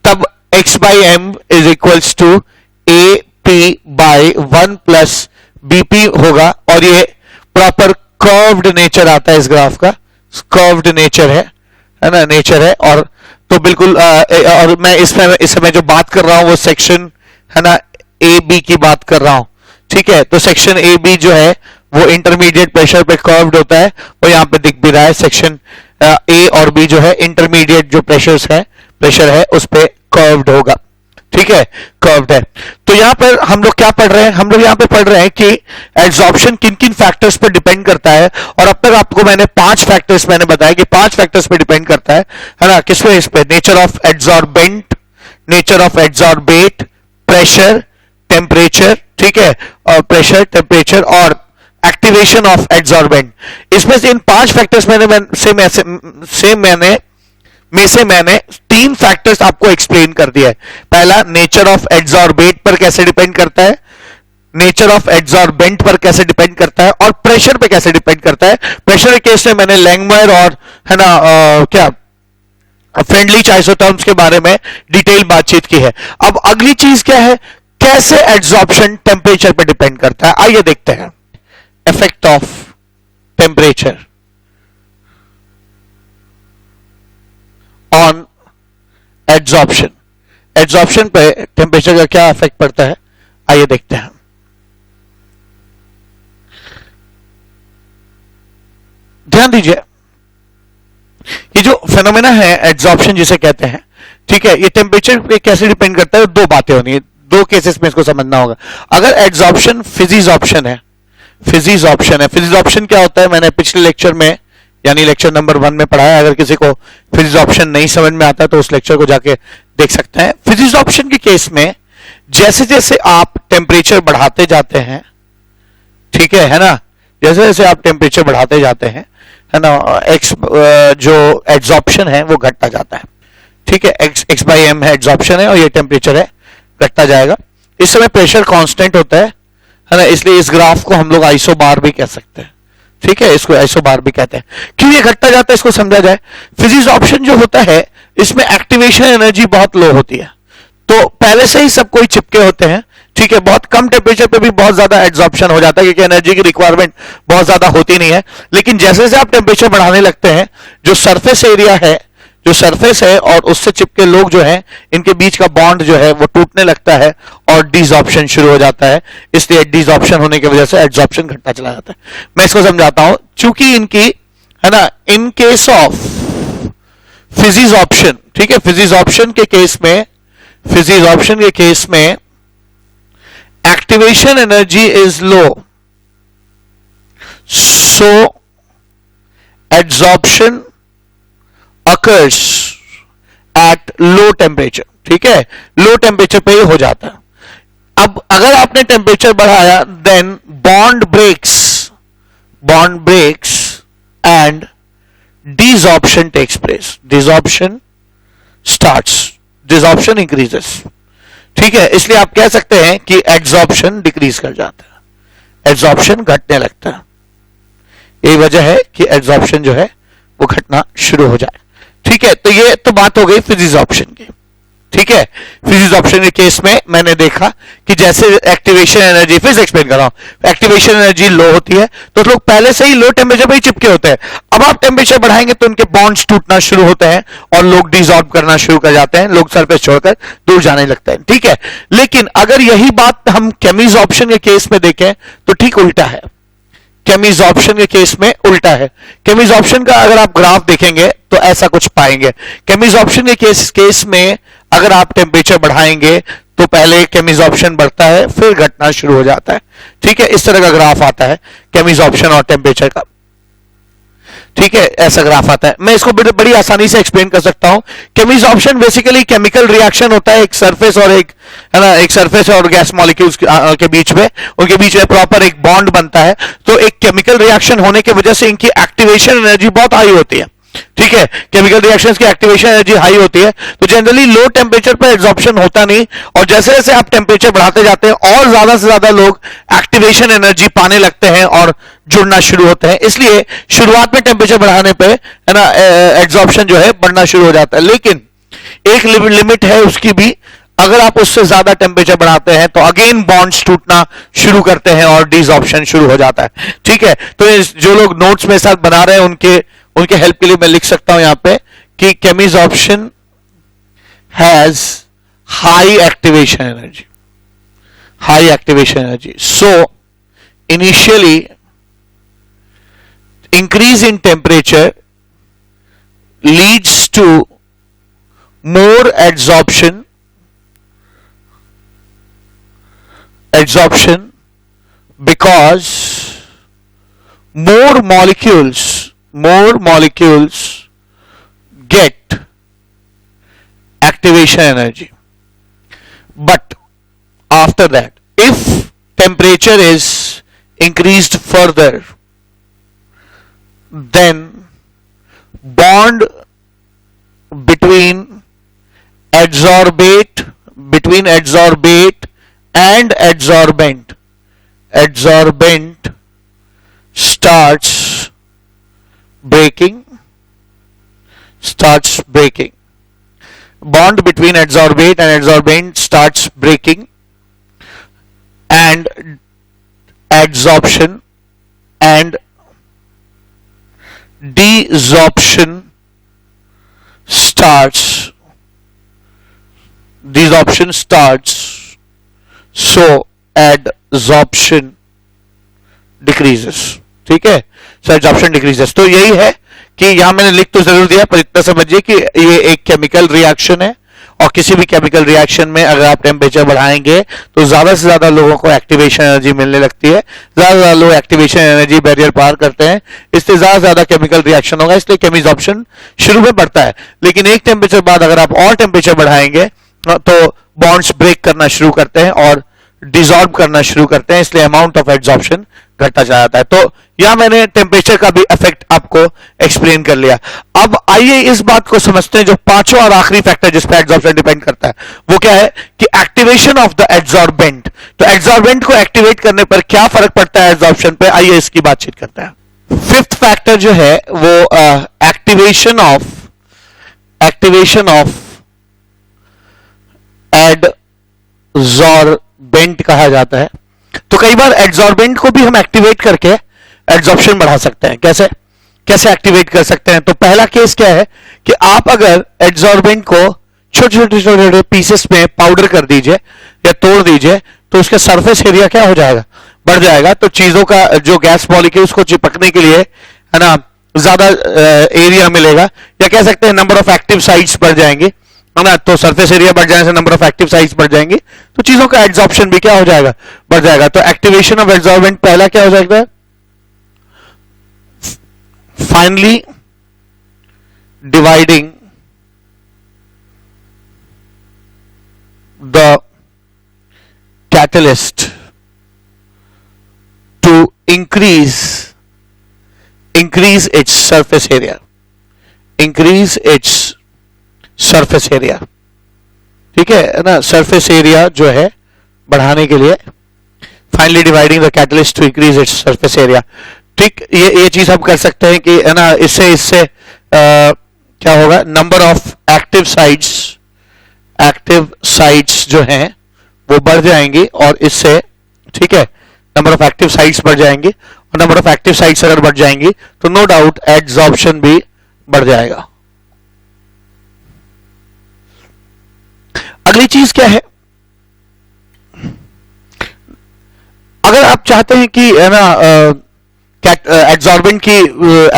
तब x by m is equals to A P by 1 plus BP होगा, और ये प्रॉपर कर्व्ड नेचर आता है इस ग्राफ का, कर्व्ड नेचर है ना, नेचर है, और तो बिल्कुल और मैं इस समय जो बात कर रहा हूं वो सेक्शन है ना AB की बात कर रहा हूं, ठीक है, तो सेक्शन AB जो है वो इंटरमीडिएट प्रेशर पे कर्व्ड होता है, वो यहां पे दिख भी रहा है, सेक्शन A और B जो है इंटरमीडिएट जो प्रेशर है उस पे कर्व्ड होगा, ठीक है, कर्व्ड है। तो यहां पर हम लोग क्या पढ़ रहे हैं, हम लोग यहां पे पढ़ रहे हैं कि एब्जॉर्प्शन किन किन फैक्टर्स पर डिपेंड करता है, और अब तक आपको मैंने 5 फैक्टर्स मैंने बताया कि 5 फैक्टर्स पे डिपेंड करता है ना, किस पे, इस पे nature of adsorbent, nature of adsorbate, pressure, temperature, ठीक है, और प्रेशर, टेम्परेचर और एक्टिवेशन ऑफ एड्सॉर्बेंट। इसमें से इन 5 फैक्टर्स में से मैंने 3 फैक्टर्स आपको एक्सप्लेन कर दिया है। पहला, नेचर ऑफ एड्सॉर्बेट पर कैसे डिपेंड करता है, नेचर ऑफ एड्सॉर्बेंट पर कैसे डिपेंड करता है, और प्रेशर पे कैसे डिपेंड करता है। प्रेशर के केस में मैंने लैंगमुयर और है ना क्या फ्रेंडली आइसोटर्म्स के बारे में डिटेल बातचीत की है। अब अगली चीज क्या है, कैसे एड्सॉर्प्शन टेम्परेचर पे डिपेंड करता है, आइए देखते हैं। Effect of temperature on adsorption, adsorption पे टेम्परेचर का क्या इफेक्ट पड़ता है, आइए देखते हैं। ध्यान दीजिए, ये जो फेनोमेना है एड्सॉर्प्शन जिसे कहते हैं, ठीक है, ये टेम्परेचर पे कैसे डिपेंड करता है, दो बातें होनी है, दो केसेस में इसको समझना होगा। अगर एड्सॉर्प्शन फिजिसॉर्प्शन है, फिजिसॉर्प्शन क्या होता है, मैंने पिछले लेक्चर में यानी लेक्चर नंबर 1 में पढ़ाया। अगर किसी को फिजिसॉर्प्शन नहीं समझ में आता तो उस लेक्चर को जाके देख सकते हैं। फिजिसॉर्प्शन के केस में जैसे जैसे आप टेम्परेचर बढ़ाते जाते हैं, ठीक है ना, जैसे जैसे आप टेम्परेचर बढ़ाते जाते हैं, है ना, एक्स जो एड्सॉर्प्शन है वो घटता जाता है, ठीक है, एक्स बाई एम है एड्सॉर्प्शन है और ये टेम्परेचर है, घटता जाएगा। इस समय प्रेशर कांस्टेंट होता है ना, इसलिए इस ग्राफ को हम लोग आइसोबार भी कह सकते हैं, ठीक है, इसको आइसोबार भी कहते हैं। क्यों ये घटता जाता है इसको समझा जाए। फिजिसॉर्प्शन जो होता है इसमें एक्टिवेशन एनर्जी बहुत लो होती है, तो पहले से ही सब कोई चिपके होते हैं, ठीक है, बहुत कम टेम्परेचर पे भी बहुत ज्यादा एड्सॉर्प्शन हो जाता है क्योंकि एनर्जी की रिक्वायरमेंट बहुत ज्यादा होती नहीं है। लेकिन जैसे जैसे आप टेम्परेचर बढ़ाने लगते हैं, जो सरफेस एरिया है, जो सरफेस है और उससे चिपके लोग जो हैं, इनके बीच का बॉन्ड जो है वो टूटने लगता है और डिसॉर्प्शन शुरू हो जाता है। इसलिए डिसॉर्प्शन होने की वजह से एड्सॉर्प्शन घटता चला जाता है। मैं इसको समझाता हूं, चूंकि इनकी, है ना, इन केस ऑफ फिजिसॉर्प्शन, ठीक है, फिजिसॉर्प्शन के केस में activation energy is low, so adsorption occurs at low temperature, ठीक है, लो टेम्परेचर पे ही हो जाता है। अब अगर आपने टेम्परेचर बढ़ाया, then bond breaks and desorption takes place, desorption increases, ठीक है, इसलिए आप कह सकते हैं कि एड्सॉर्प्शन डिक्रीज कर जाता है, एड्सॉर्प्शन घटने लगता है। यही वजह है कि एड्सॉर्प्शन जो है वो घटना शुरू हो जाए, ठीक है। तो ये तो बात हो गई फिजिसॉर्प्शन की, ठीक है। फिजिसॉर्प्शन के केस में मैंने देखा कि जैसे एक्टिवेशन एनर्जी, फिर से एक्सप्लेन कर रहा हूं, एक्टिवेशन एनर्जी लो होती है तो लोग पहले से ही लो टेम्परेचर पर ही चिपके होते हैं। अब आप टेम्परेचर बढ़ाएंगे तो उनके बॉन्ड्स टूटना शुरू होते हैं और लोग डिसॉर्ब करना शुरू कर जाते हैं, लोग सरफेस छोड़कर दूर जाने लगते हैं, ठीक है। लेकिन अगर यही बात हम केमिसॉर्प्शन के केस में देखें तो ठीक उल्टा है। केमिसॉर्प्शन के केस में उल्टा है। केमिसॉर्प्शन का अगर आप ग्राफ देखेंगे तो ऐसा कुछ पाएंगे। केमिसॉर्प्शन के केस में अगर आप टेम्परेचर बढ़ाएंगे तो पहले केमिसॉर्प्शन बढ़ता है फिर घटना शुरू हो जाता है, ठीक है, इस तरह का ग्राफ आता है केमिसॉर्प्शन और टेम्परेचर का, ठीक है, ऐसा ग्राफ आता है। मैं इसको बड़ी आसानी से एक्सप्लेन कर सकता हूं। केमिसॉर्प्शन बेसिकली केमिकल रिएक्शन होता है एक सरफेस और एक, है ना, एक सरफेस और गैस मॉलिक्यूल्स के बीच में, उनके बीच में प्रॉपर एक बॉन्ड बनता है। तो एक केमिकल रिएक्शन होने की वजह से इनकी एक्टिवेशन एनर्जी बहुत हाई होती है, ठीक है, केमिकल रिएक्शंस की एक्टिवेशन एनर्जी हाई होती है। तो जनरली लो टेम्परेचर पर एब्जॉर्प्शन होता नहीं, और जैसे जैसे आप टेम्परेचर बढ़ाते जाते हैं और ज्यादा से ज्यादा लोग एक्टिवेशन एनर्जी पाने लगते हैं और जुड़ना शुरू होते हैं। इसलिए शुरुआत में टेम्परेचर बढ़ाने पे, है ना, एब्जॉर्प्शन जो है बढ़ना शुरू हो जाता है। लेकिन एक लिमिट है उसकी भी, अगर आप उससे ज्यादा टेम्परेचर बढ़ाते हैं तो अगेन बॉन्ड्स टूटना शुरू करते हैं और डिसऑर्प्शन शुरू हो जाता है, ठीक है। तो जो लोग नोट्स में साथ बना रहे हैं उनके हेल्प के लिए मैं लिख सकता हूं यहां पे कि chemisorption has high activation energy, so initially increase in temperature leads to more adsorption because more molecules get activation energy. But after that, if temperature is increased further, then bond between adsorbate and adsorbent starts breaking, bond between adsorbate and adsorbent starts breaking and adsorption and desorption starts. Desorption starts, so adsorption decreases. ठीक है, so adsorption decreases. तो यही है कि यहां मैंने लिख तो जरूर दिया, पर इतना समझिए कि ये एक केमिकल रिएक्शन है और किसी भी केमिकल रिएक्शन में अगर आप टेम्परेचर बढ़ाएंगे तो ज्यादा से ज्यादा लोगों को एक्टिवेशन एनर्जी मिलने लगती है, ज्यादा से ज्यादा लोग एक्टिवेशन एनर्जी बैरियर पार करते हैं, इससे ज्यादा से ज्यादा केमिकल रिएक्शन होगा, इसलिए केमिसॉर्प्शन शुरू में बढ़ता है। लेकिन एक टेम्परेचर बाद अगर आप और टेम्परेचर बढ़ाएंगे तो बॉन्ड्स ब्रेक करना शुरू करते हैं और डिसॉल्व करना शुरू करते हैं, इसलिए अमाउंट ऑफ एडसॉर्प्शन घटता जा जाता है। तो यहां मैंने टेम्परेचर का भी इफेक्ट आपको एक्सप्लेन कर लिया। अब आइए इस बात को समझते हैं, जो पांचवा और आखिरी फैक्टर जिस पर एडसॉर्प्शन डिपेंड करता है वो क्या है कि एक्टिवेशन ऑफ द एडसॉर्बेंट। तो एडसॉर्बेंट को एक्टिवेट करने पर क्या फर्क पड़ता है एडसॉर्प्शन पे, आइए इसकी बातचीत करते हैं। फिफ्थ फैक्टर जो है वो एक्टिवेशन ऑफ एडसॉर्बेंट कहा जाता है। तो कई बार एडसॉर्बेंट को भी हम एक्टिवेट करके एडसॉर्प्शन बढ़ा सकते हैं। कैसे कैसे एक्टिवेट कर सकते हैं? तो पहला केस क्या है कि आप अगर एडसॉर्बेंट को छोटे छोटे छोटे छोटे पीसेस में पाउडर कर दीजिए या तोड़ दीजिए तो उसका सरफेस एरिया क्या हो जाएगा, बढ़ जाएगा। तो चीजों का जो गैस मॉलिक्यूल्स को चिपकने के लिए है ना ज्यादा एरिया मिलेगा, या कह सकते हैं नंबर ऑफ एक्टिव साइट्स बढ़ जाएंगे, है ना। तो सरफेस एरिया बढ़ जाने से नंबर ऑफ एक्टिव साइट्स बढ़ जाएंगे, तो चीजों का एडसॉर्प्शन भी क्या हो जाएगा, बढ़ जाएगा। तो एक्टिवेशन ऑफ एडसॉर्बेंट पहला क्या हो जाएगा, finally dividing the catalyst to increase its surface area, increase its surface area. ठीक है ना, सरफेस एरिया जो है बढ़ाने के लिए finally dividing the catalyst to increase its surface area. ठीक, ये चीज हम कर सकते हैं कि है ना, इससे क्या होगा, नंबर ऑफ एक्टिव साइट्स जो हैं वो बढ़ जाएंगी और इससे ठीक है नंबर ऑफ एक्टिव साइट्स बढ़ जाएंगी, और नंबर ऑफ एक्टिव साइट्स अगर बढ़ जाएंगी तो नो डाउट एडसॉर्प्शन भी बढ़ जाएगा। अगली चीज क्या है, अगर आप चाहते हैं कि है ना एडसॉर्बेंट की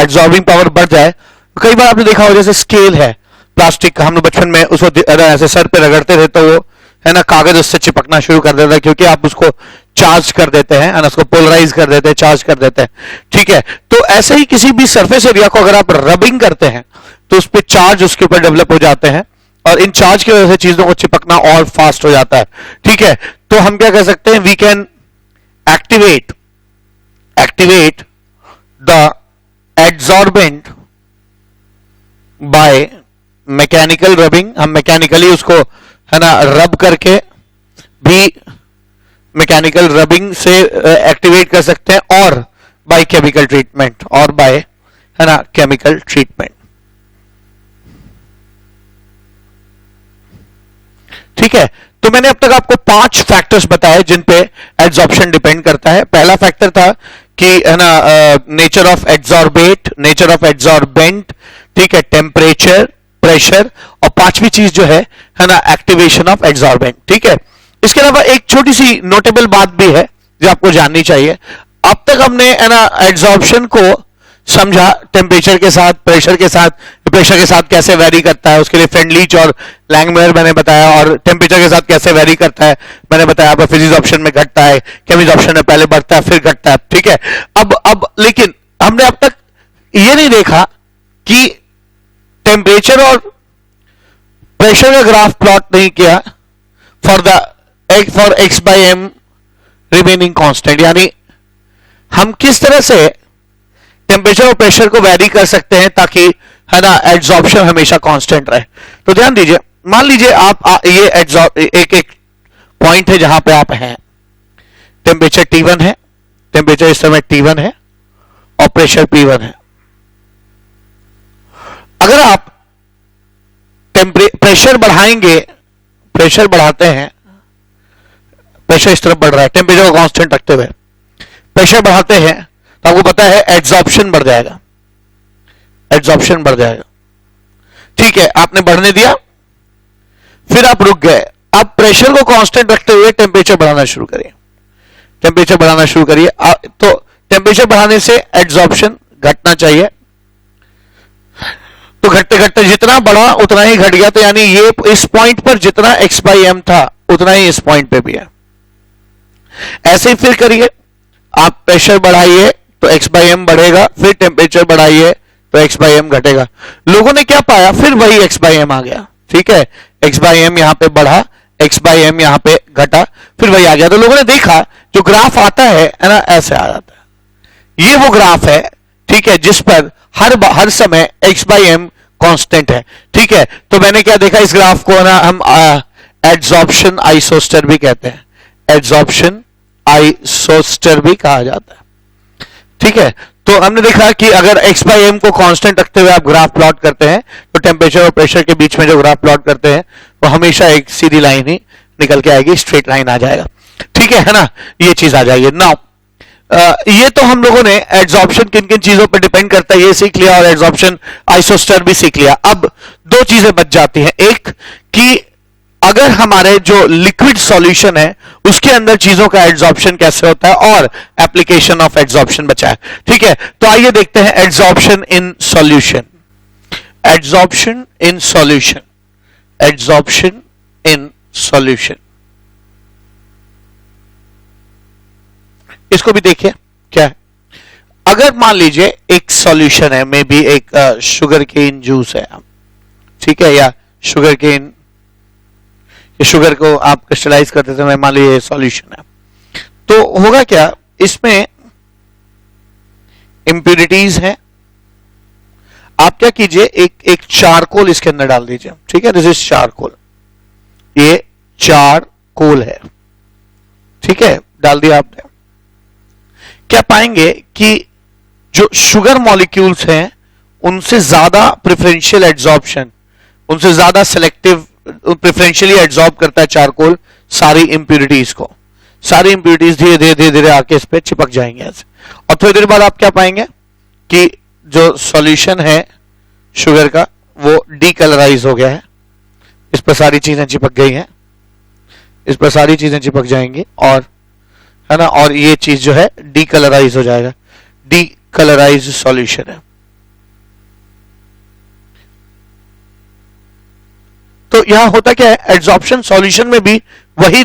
एडसॉर्बिंग पावर बढ़ जाए, तो कई बार आपने देखा हो जैसे स्केल है प्लास्टिक का, हम लोग बचपन में उसको ऐसे सर पे रगड़ते थे तो वो है ना कागज उससे चिपकना शुरू कर देता है, क्योंकि आप उसको चार्ज कर देते हैं, उसको पोलराइज कर देते हैं, चार्ज कर देते हैं। ठीक है, तो ऐसे ही किसी भी सरफेस एरिया को अगर आप रबिंग करते हैं तो उस पर चार्ज उसके ऊपर डेवलप हो जाते हैं और इन चार्ज की वजह से चीजों को चिपकना और फास्ट हो जाता है। ठीक है, तो हम क्या कर सकते हैं, we can activate the adsorbent by mechanical rubbing. हम मैकेनिकली उसको है ना रब करके भी मैकेनिकल रबिंग से एक्टिवेट कर सकते हैं, और बाय केमिकल ट्रीटमेंट, और बाय है ना केमिकल ट्रीटमेंट। ठीक है, तो मैंने अब तक आपको 5 फैक्टर्स बताए जिन पे एडसॉर्प्शन डिपेंड करता है। पहला फैक्टर था कि है ना नेचर ऑफ एडसॉर्बेंट, ठीक है, टेम्परेचर, प्रेशर, और पांचवी चीज जो है ना एक्टिवेशन ऑफ एडसॉर्बेंट। ठीक है, इसके अलावा एक छोटी सी नोटेबल बात भी है जो आपको जाननी चाहिए। अब तक हमने है ना एडसॉर्प्शन को समझा टेम्परेचर के साथ, प्रेशर के साथ कैसे वेरी करता है, उसके लिए फ्रेंडलीच और लैंगमुयर मैंने बताया, और टेम्परेचर के साथ कैसे वेरी करता है मैंने बताया। फिजिक्स ऑप्शन में घटता है, केमिस्ट्री ऑप्शन में पहले बढ़ता है फिर घटता है। ठीक है, अब लेकिन हमने अब तक ये नहीं देखा कि टेम्परेचर और प्रेशर का ग्राफ प्लॉट नहीं किया for x by m remaining constant, यानी हम किस तरह से टेम्परेचर और प्रेशर को वैरी कर सकते हैं ताकि है ना एडसॉर्प्शन हमेशा कांस्टेंट रहे। तो ध्यान दीजिए, मान लीजिए आप ये एक पॉइंट है जहां पे आप हैं, टेम्परेचर T1 है, टेम्परेचर इस समय T1 है और प्रेशर P1 है। अगर आप प्रेशर बढ़ाएंगे, प्रेशर बढ़ाते हैं, प्रेशर इस तरफ बढ़ रहा है टेम्परेचर को कांस्टेंट रखते हुए, प्रेशर बढ़ाते हैं तो आपको पता है एड्सॉर्प्शन बढ़ जाएगा, एड्सॉर्प्शन बढ़ जाएगा। ठीक है, आपने बढ़ने दिया, फिर आप रुक गए, आप प्रेशर को कांस्टेंट रखते हुए टेम्परेचर बढ़ाना शुरू करिए, टेम्परेचर बढ़ाना शुरू करिए। तो टेम्परेचर बढ़ाने से एड्सॉर्प्शन घटना चाहिए, तो घटते घटते जितना बढ़ा उतना ही घट गया, तो यानी ये इस पॉइंट पर जितना x/m था उतना ही इस पॉइंट पे भी है। ऐसे ही फिर करिए, आप प्रेशर बढ़ाइए तो x/m बढ़ेगा, फिर टेम्परेचर बढ़ाइए तो x/m घटेगा। लोगों ने क्या पाया, फिर वही x/m आ गया। ठीक है, x/m यहां पे बढ़ा, x/m यहां पे घटा, फिर वही आ गया। तो लोगों ने देखा जो ग्राफ आता है ना, ऐसे आ जाता है। ये वो ग्राफ है, ठीक है, जिस पर हर समय x/m कांस्टेंट है। ठीक है, तो मैंने क्या देखा इस ग्राफ को ना, हम एड्सॉर्प्शन आइसोस्टर भी कहते हैं, एड्सॉर्प्शन आइसोस्टर भी कहा जाता है। ठीक है, तो हमने देखा कि अगर x/m को कांस्टेंट रखते हुए आप ग्राफ प्लॉट करते हैं तो टेम्परेचर और प्रेशर के बीच में जो ग्राफ प्लॉट करते हैं वो हमेशा एक सीधी लाइन ही निकल के आएगी, स्ट्रेट लाइन आ जाएगा। ठीक है ना, ये चीज आ जाएगी। नाउ ये तो हम लोगों ने एड्सॉर्प्शन किन किन चीजों पर डिपेंड करता है ये सीख लिया, और एड्सॉर्प्शन आइसोस्टर भी सीख लिया। अब दो चीजें बच जाती हैं, एक कि अगर हमारे जो लिक्विड सॉल्यूशन है उसके अंदर चीजों का एड्सॉर्प्शन कैसे होता है, और एप्लीकेशन ऑफ एड्सॉर्प्शन बचा है। ठीक है, तो आइए देखते हैं adsorption in solution, adsorption in solution, adsorption in solution. इसको भी देखिए क्या है। अगर मान लीजिए एक सॉल्यूशन है, मे बी एक शुगर केन जूस है, ठीक है, या शुगर केन, शुगर को आप क्रिस्टलाइज करते थे, मान लीजिए सॉल्यूशन है, तो होगा क्या, इसमें इंप्यूरिटीज हैं। आप क्या कीजिए, एक चारकोल इसके अंदर डाल दीजिए। ठीक है, दिस इज चारकोल, ये चारकोल है। ठीक है, डाल दिया आपने। क्या पाएंगे कि जो शुगर मॉलिक्यूल्स हैं उनसे ज्यादा प्रेफरेंशियल एड्सॉर्प्शन, उनसे ज्यादा सेलेक्टिव प्रेफरेंशियली एड्सॉर्ब करता है चारकोल सारी इंप्यूरिटीज को। सारी इंप्यूरिटीज धीरे धीरे धीरे धीरे आके इस पे चिपक जाएंगे ऐसे, और थोड़ी देर बाद आप क्या पाएंगे कि जो सॉल्यूशन है शुगर का वो डीकलराइज हो गया है, इस पर सारी चीजें चिपक गई हैं, इस पर सारी चीजें चिपक जाएंगी, और है ना, और ये चीज जो है डीकलराइज हो जाएगा, डीकलराइज सॉल्यूशन है। तो यहां होता क्या है, एड्सॉर्प्शन सॉल्यूशन में भी वही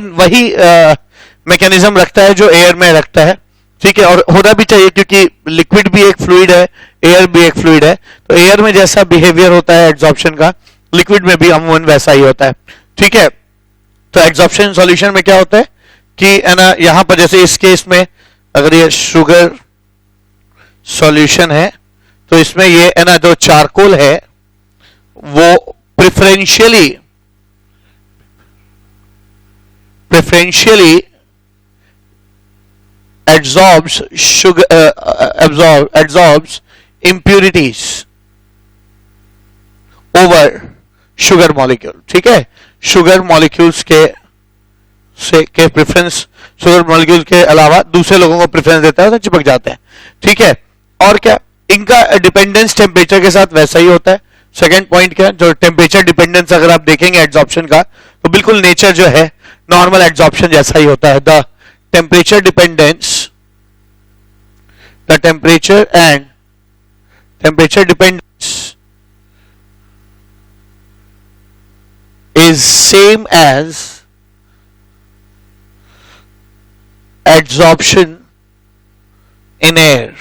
मैकेनिज्म रखता है जो एयर में रखता है। ठीक है, और होना भी चाहिए क्योंकि लिक्विड भी एक फ्लूइड है, एयर भी एक फ्लूइड है, तो एयर में जैसा बिहेवियर होता है एड्सॉर्प्शन का, लिक्विड में भी अमूमन वैसा ही होता है। ठीक है, तो एड्सॉर्प्शन सॉल्यूशन में क्या होता है कि है ना, यहां पर जैसे इस केस में अगर ये शुगर सॉल्यूशन है तो इसमें ये है ना, जो चारकोल है वो preferentially absorbs sugar absorbs impurities over sugar molecule। ठीक है, शुगर मॉलिक्यूल्स के प्रेफरेंस, शुगर मॉलिक्यूल के अलावा दूसरे लोगों को प्रेफरेंस देता है तो चिपक जाते हैं। ठीक है, और क्या, इनका डिपेंडेंस टेम्परेचर के साथ वैसा ही होता है। सेकेंड पॉइंट क्या, जो टेम्परेचर डिपेंडेंस अगर आप देखेंगे एड्सॉर्प्शन का, तो बिल्कुल नेचर जो है नॉर्मल एड्सॉर्प्शन जैसा ही होता है। The temperature dependence, the temperature and temperature dependence is same as adsorption in air,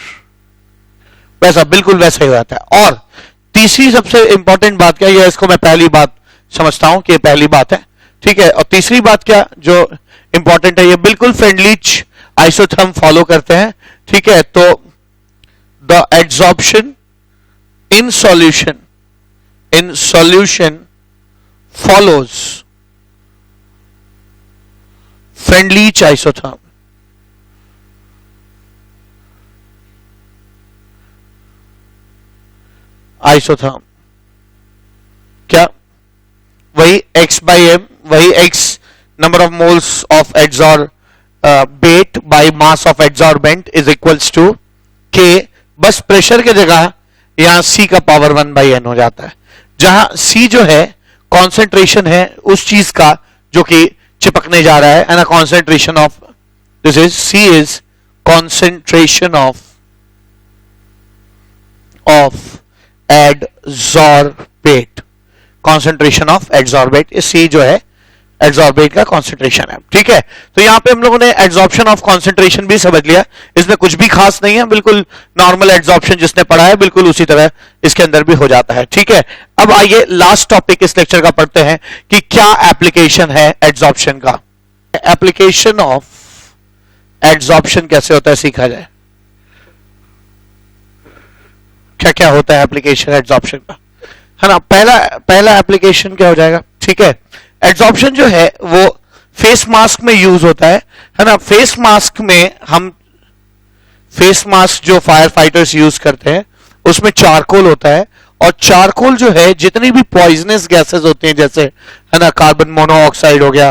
वैसा बिल्कुल वैसा ही होता है। और तीसरी सबसे इंपॉर्टेंट बात क्या है, इसको मैं पहली बात समझता हूं कि ये पहली बात है। ठीक है, और तीसरी बात क्या जो इंपॉर्टेंट है, ये बिल्कुल फ्रेंडली आइसोथर्म फॉलो करते हैं। ठीक है, तो the adsorption in solution follows Freundlich isotherm। Isotherm क्या, वही x by m, वही x number of moles of adsorbate by mass of adsorbent is equals to k, बस प्रेशर की जगह यहां c का पावर 1 by n हो जाता है, जहां c जो है कॉन्सेंट्रेशन है उस चीज का जो कि चिपकने जा रहा है, and concentration of this is c is concentration of adsorbate, concentration of adsorbate, C जो है एडसॉर्बेट का कॉन्सेंट्रेशन है। ठीक है, तो यहां पे हम लोगों ने एडसॉर्प्शन ऑफ कॉन्सेंट्रेशन भी समझ लिया, इसमें कुछ भी खास नहीं है, बिल्कुल नॉर्मल एडसॉर्प्शन जिसने पढ़ा है बिल्कुल उसी तरह इसके अंदर भी हो जाता है। ठीक है, अब आइए लास्ट टॉपिक इस लेक्चर का पढ़ते हैं कि क्या एप्लीकेशन है एडसॉर्प्शन का। एप्लीकेशन ऑफ एडसॉर्प्शन कैसे होता है सीखा जाए, क्या क्या होता है एप्लीकेशन एडसॉर्प्शन का, है ना। पहला एप्लीकेशन क्या हो जाएगा, ठीक है, एडसॉर्प्शन जो है वो फेस मास्क में यूज होता है ना। फेस मास्क में हम फेस मास्क जो फायर फाइटर्स यूज करते हैं उसमें चारकोल होता है, और चारकोल जो है जितनी भी पॉइजनस गैसेस होती हैं जैसे है ना कार्बन मोनोऑक्साइड हो गया,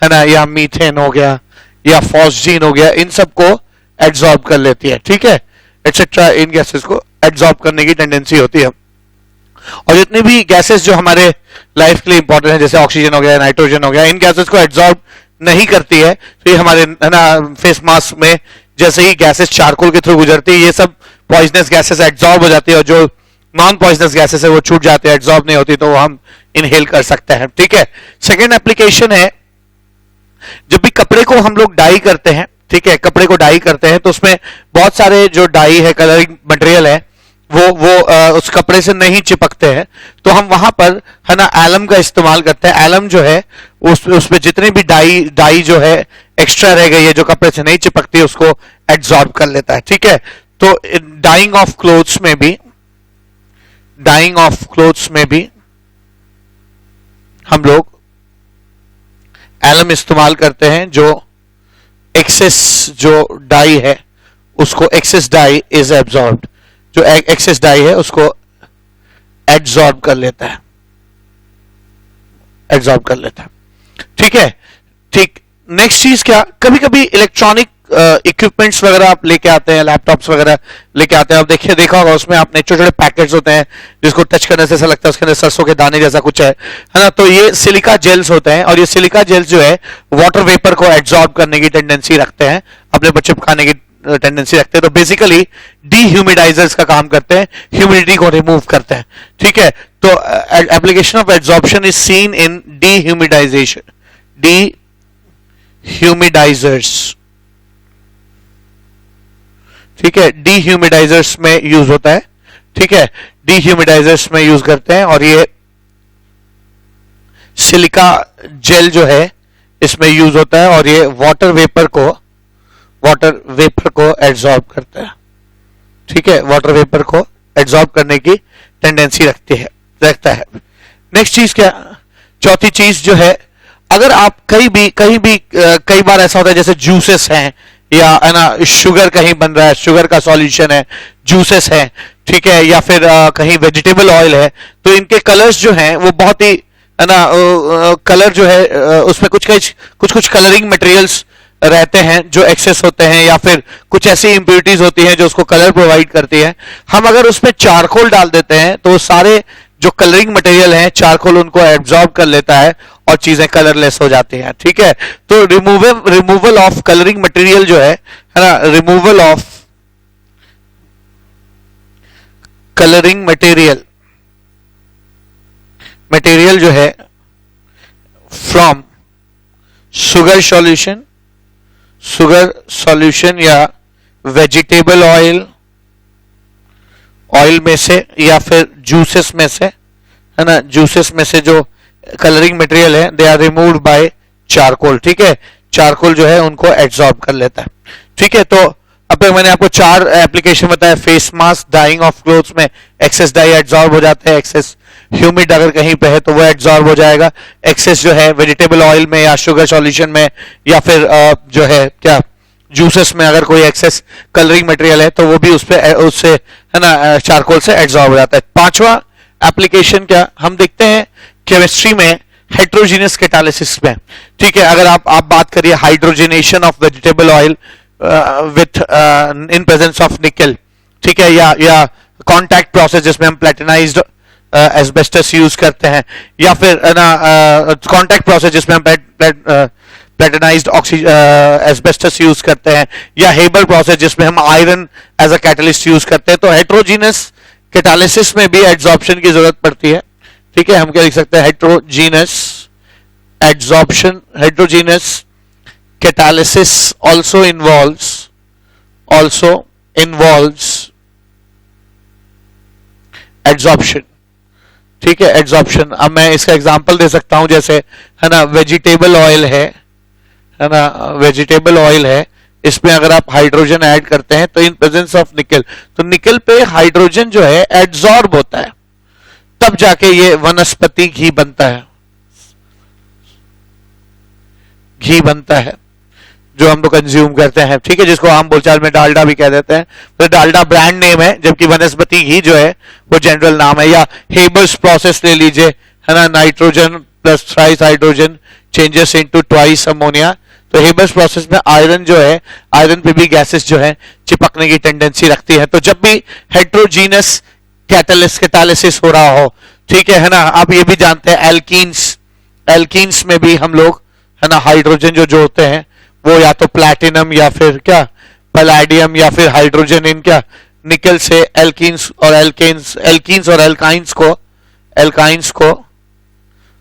है ना, या मीथेन हो गया या फॉस्जीन हो गया, इन सबको एब्जॉर्ब कर लेती है। ठीक है, एक्सेट्रा, इन गैसेस को एब्जॉर्ब करने की टेंडेंसी होती है। और जितनी भी गैसेस जो हमारे लाइफ के लिए इंपॉर्टेंट है जैसे ऑक्सीजन हो गया, नाइट्रोजन हो गया, इन गैसेस को एब्जॉर्ब नहीं करती है, तो ये हमारे है ना फेस मास्क में जैसे ही गैसेस चारकोल के थ्रू गुजरती है ये सब पॉइजनस गैसेस एब्जॉर्ब हो जाती है, और जो नॉन पॉइजनस गैसेस है वो छूट जाती है, एब्जॉर्ब नहीं होती, तो वो हम इनहेल कर सकते हैं। ठीक है, सेकेंड एप्लीकेशन है जब भी कपड़े को हम लोग डाई करते हैं, ठीक है, कपड़े को डाई करते हैं तो उसमें बहुत सारे जो डाई है, कलरिंग मटेरियल है, वो उस कपड़े से नहीं चिपकते हैं, तो हम वहां पर है ना एलम का इस्तेमाल करते हैं। एलम जो है उसमें जितनी भी डाई जो है एक्स्ट्रा रह गई है जो कपड़े से नहीं चिपकती उसको एब्जॉर्ब कर लेता है। ठीक है, तो डाइंग ऑफ क्लोथ्स में भी हम लोग एलम इस्तेमाल करते हैं, जो एक्सेस जो डाई है उसको एक्सेस डाई इज एब्जॉर्ब्ड, जो एक्सेस डाई है उसको एब्जॉर्ब कर लेता है, ठीक है। ठीक, नेक्स्ट चीज क्या, कभी कभी इलेक्ट्रॉनिक इक्विपमेंट्स वगैरह आप लेके आते हैं, लैपटॉप्स वगैरह लेके आते हैं, आप देखा होगा उसमें आपने छोटे छोटे पैकेट्स होते हैं जिसको टच करने से ऐसा लगता है उसके अंदर सरसों के दाने जैसा कुछ है ना, तो ये सिलिका जेल्स होते हैं, और ये सिलिका जेल्स जो है वाटर वेपर को एब्जॉर्ब करने की टेंडेंसी रखते हैं, अपने पर चिपकाने की टेंडेंसी रखते हैं, तो बेसिकली डीह्यूमिडाइजर्स का काम करते हैं, ह्यूमिडिटी को रिमूव करते हैं। ठीक है, तो application of absorption is seen in dehumidisers, ठीक है, डीह्यूमिडाइजर्स में यूज होता है। ठीक है, डीह्यूमिडाइजर्स में यूज करते हैं, और ये सिलिका जेल जो है इसमें यूज होता है, और ये वाटर वेपर को एब्जॉर्ब करता है। ठीक है, वाटर वेपर को एब्जॉर्ब करने की टेंडेंसी रखता है। नेक्स्ट चीज क्या, चौथी चीज जो है, अगर आप कहीं भी कई बार ऐसा होता है जैसे जूसेस हैं या है ना शुगर कहीं बन रहा है, शुगर का सॉल्यूशन है, जूसेस है, ठीक है, या फिर कहीं वेजिटेबल ऑयल है, तो इनके कलर्स जो हैं वो बहुत ही है ना कलर जो है उसमें कुछ कलरिंग मटेरियल्स रहते हैं जो एक्सेस होते हैं, या फिर कुछ ऐसी इंप्योरिटीज होती हैं जो उसको कलर प्रोवाइड करती है। हम अगर उसमें चारकोल डाल देते हैं तो सारे जो कलरिंग मटेरियल हैं चारकोल उनको एब्जॉर्ब कर लेता है और चीजें कलरलेस हो जाती हैं। ठीक है, तो रिमूवल ऑफ कलरिंग मटेरियल जो है ना, रिमूवल ऑफ कलरिंग मटेरियल जो है फ्रॉम शुगर सॉल्यूशन या वेजिटेबल ऑयल में से, या फिर जूसेस में से, है ना, जूसेस में से जो कलरिंग मटेरियल है they are removed by charcoal. ठीक है, चारकोल जो है उनको एब्जॉर्ब कर लेता है। ठीक है, तो अब तक मैंने आपको 4 एप्लीकेशन बताया। Face mask, dyeing of clothes में एक्सेस डाई एब्जॉर्ब हो जाता है, एक्सेस ह्यूमिड अगर कहीं पे है तो वो एब्जॉर्ब हो जाएगा, एक्सेस जो है वेजिटेबल ऑयल में या शुगर सॉल्यूशन में या फिर जो है क्या जूसेस में अगर कोई एक्सेस कलरिंग मटेरियल है तो वो भी उससे है ना चारकोल से एब्जॉर्ब हो जाता है। 5वां एप्लीकेशन क्या, हम देखते हैं केमिस्ट्री में हेट्रोजीनियस कैटालिसिस में, ठीक है। अगर आप बात करिए hydrogenation of vegetable oil with in presence of निकल, ठीक है, या कॉन्टैक्ट प्रोसेस जिसमें हम प्लेटिनाइज्ड एस्बेस्टस यूज करते हैं, या फिर ना कॉन्टैक्ट प्रोसेस जिसमें हम प्लेटिनाइज्ड एस्बेस्टस यूज करते हैं, या हेबर प्रोसेस जिसमें हम iron as a catalyst use करते हैं। तो हेट्रोजीनियस कैटालिसिस में भी एड्सॉर्प्शन की जरूरत पड़ती है, ठीक है। हम क्या लिख सकते हैं, heterogeneous adsorption, heterogeneous catalysis also involves adsorption, ठीक है, एड्सॉर्प्शन। अब मैं इसका एग्जांपल दे सकता हूं, जैसे है ना वेजिटेबल ऑयल है ना, वेजिटेबल ऑयल है, इसमें अगर आप हाइड्रोजन ऐड करते हैं तो इन प्रेजेंस ऑफ निकल, तो निकल पे हाइड्रोजन जो है एड्सॉर्ब होता है, तब जाके ये वनस्पति घी बनता है, घी बनता है जो हम लोग कंज्यूम करते हैं, ठीक है, जिसको आम बोलचाल में डालडा भी कह देते हैं। तो डालडा ब्रांड नेम है, जबकि वनस्पति घी जो है वो जनरल नाम है। या हेबर्स प्रोसेस ले लीजिए, है ना, nitrogen plus thrice hydrogen changes into twice ammonia. तो हेबर्स प्रोसेस में आयरन जो है, आयरन पे भी गैसेस जो है चिपकने की टेंडेंसी रखती है। तो जब भी हेट्रोजीनस कैटालिसिस हो रहा हो, ठीक है ना, आप ये भी जानते हैं एल्कीन्स, एल्कीन्स में भी हम लोग है ना हाइड्रोजन जो जोड़ते हैं वो या तो प्लैटिनम या फिर क्या पैलेडियम या फिर हाइड्रोजन इन क्या निकल से एल्कीन्स और एल्कीन्स और एल्काइंस को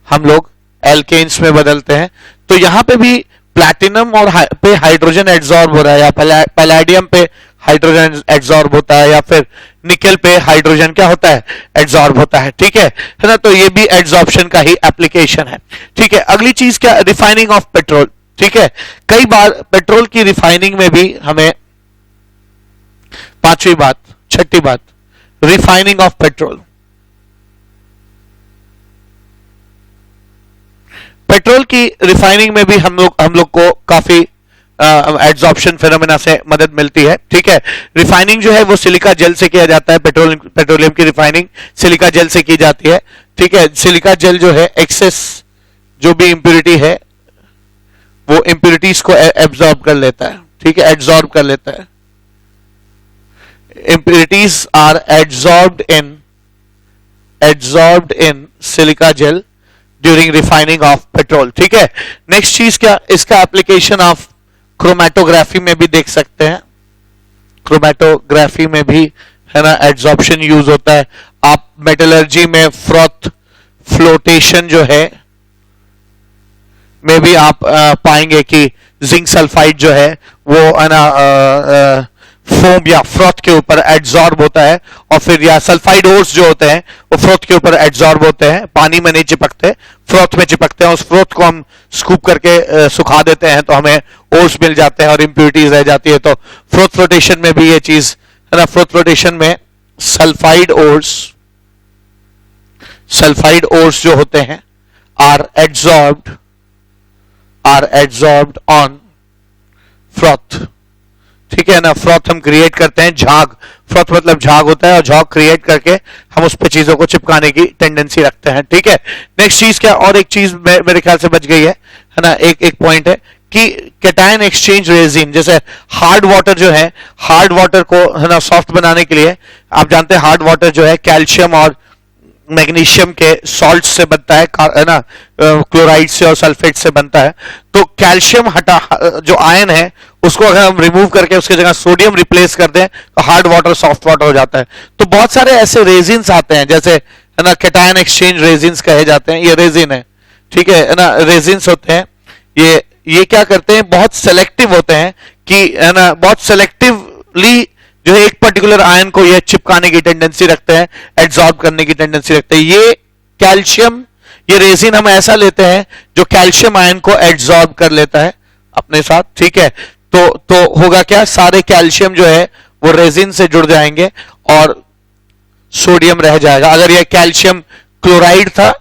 हम लोग एल्केन्स में बदलते हैं। तो यहां पे भी प्लैटिनम और पे हाइड्रोजन एड्सॉर्ब हो रहा है, या पैलेडियम पे हाइड्रोजन एड्सॉर्ब होता है, या फिर निकल पे हाइड्रोजन क्या होता है, एड्सॉर्ब होता है, ठीक है ना। तो ये भी एड्सॉर्प्शन का ही एप्लीकेशन है, ठीक है। अगली चीज क्या, रिफाइनिंग ऑफ पेट्रोल, ठीक है। कई बार पेट्रोल की रिफाइनिंग में भी हमें, पांचवी बात, छठी बात, रिफाइनिंग ऑफ पेट्रोल, पेट्रोल की रिफाइनिंग में भी हम लोग को काफी एड्सॉर्प्शन फिनोमेना से मदद मिलती है, ठीक है। रिफाइनिंग जो है वो सिलिका जेल से किया जाता है, पेट्रोलियम की रिफाइनिंग सिलिका जेल से की जाती है, ठीक है। सिलिका जेल जो है एक्सेस जो भी इंप्योरिटी है वो इंप्योरिटीज को एब्जॉर्ब कर लेता है, ठीक है, एड्सॉर्ब कर लेता है। Impurities are adsorbed in silica gel during refining of petrol, ठीक है। नेक्स्ट चीज क्या, इसका एप्लीकेशन ऑफ क्रोमैटोग्राफी में भी देख सकते हैं, क्रोमैटोग्राफी में भी है ना एड्सॉर्प्शन यूज होता है। आप मेटलर्जी में फ्रॉथ फ्लोटेशन जो है में भी आप पाएंगे कि जिंक सल्फाइड जो है वो है ना फोम या फ्रॉथ के ऊपर एड्सॉर्ब होता है, और फिर या सल्फाइड ओर्स जो होते हैं वो फ्रॉथ के ऊपर एड्सॉर्ब होते हैं, पानी में नहीं चिपकते, फ्रॉथ में चिपकते हैं। उस फ्रॉथ को हम स्कूप करके सुखा देते हैं तो हमें ओर्स मिल जाते हैं और इंप्योरिटीज रह जाती है। तो फ्रॉथ फ्लोटेशन में भी ये चीज है ना, फ्रॉथ फ्लोटेशन में सल्फाइड ओर्स जो होते हैं आर एड्सॉर्ब्ड ऑन फ्रॉथ, ठीक है ना। फ्रॉथ हम क्रिएट करते हैं, झाग, फ्रॉथ मतलब झाग होता है, और झाग क्रिएट करके हम उस पे चीजों को चिपकाने की टेंडेंसी रखते हैं, ठीक है। नेक्स्ट चीज क्या, और एक चीज मेरे ख्याल से बच गई है ना, एक पॉइंट है कि कैटायन एक्सचेंज रेजिन, जैसे हार्ड वाटर जो है, हार्ड वाटर को है ना सॉफ्ट बनाने के लिए, आप जानते हैं हार्ड वाटर जो है कैल्शियम और मैग्नीशियम के सॉल्ट से बनता है ना, क्लोराइड से और सल्फेट से बनता है। तो कैल्शियम हटा, जो आयन है उसको अगर हम रिमूव करके उसकी जगह सोडियम रिप्लेस कर दें तो हार्ड वाटर सॉफ्ट वाटर हो जाता है। तो बहुत सारे ऐसे रेजिन्स आते हैं, जैसे है ना कैटायन एक्सचेंज रेजिन्स कहे जाते हैं, ये रेजिन है, ठीक है ना। रेजिन्स होते हैं ये क्या करते हैं, बहुत सेलेक्टिव होते हैं कि है ना, बहुत सेलेक्टिवली जो है एक पर्टिकुलर आयन को ये चिपकाने की टेंडेंसी रखते हैं, एड्सॉर्ब करने की टेंडेंसी रखते हैं। ये कैल्शियम, ये रेजिन हम ऐसा लेते हैं जो कैल्शियम आयन को एड्सॉर्ब कर लेता है अपने साथ, ठीक है। तो होगा क्या, सारे कैल्शियम जो है वो रेजिन से जुड़ जाएंगे और सोडियम रह जाएगा। अगर ये कैल्शियम क्लोराइड था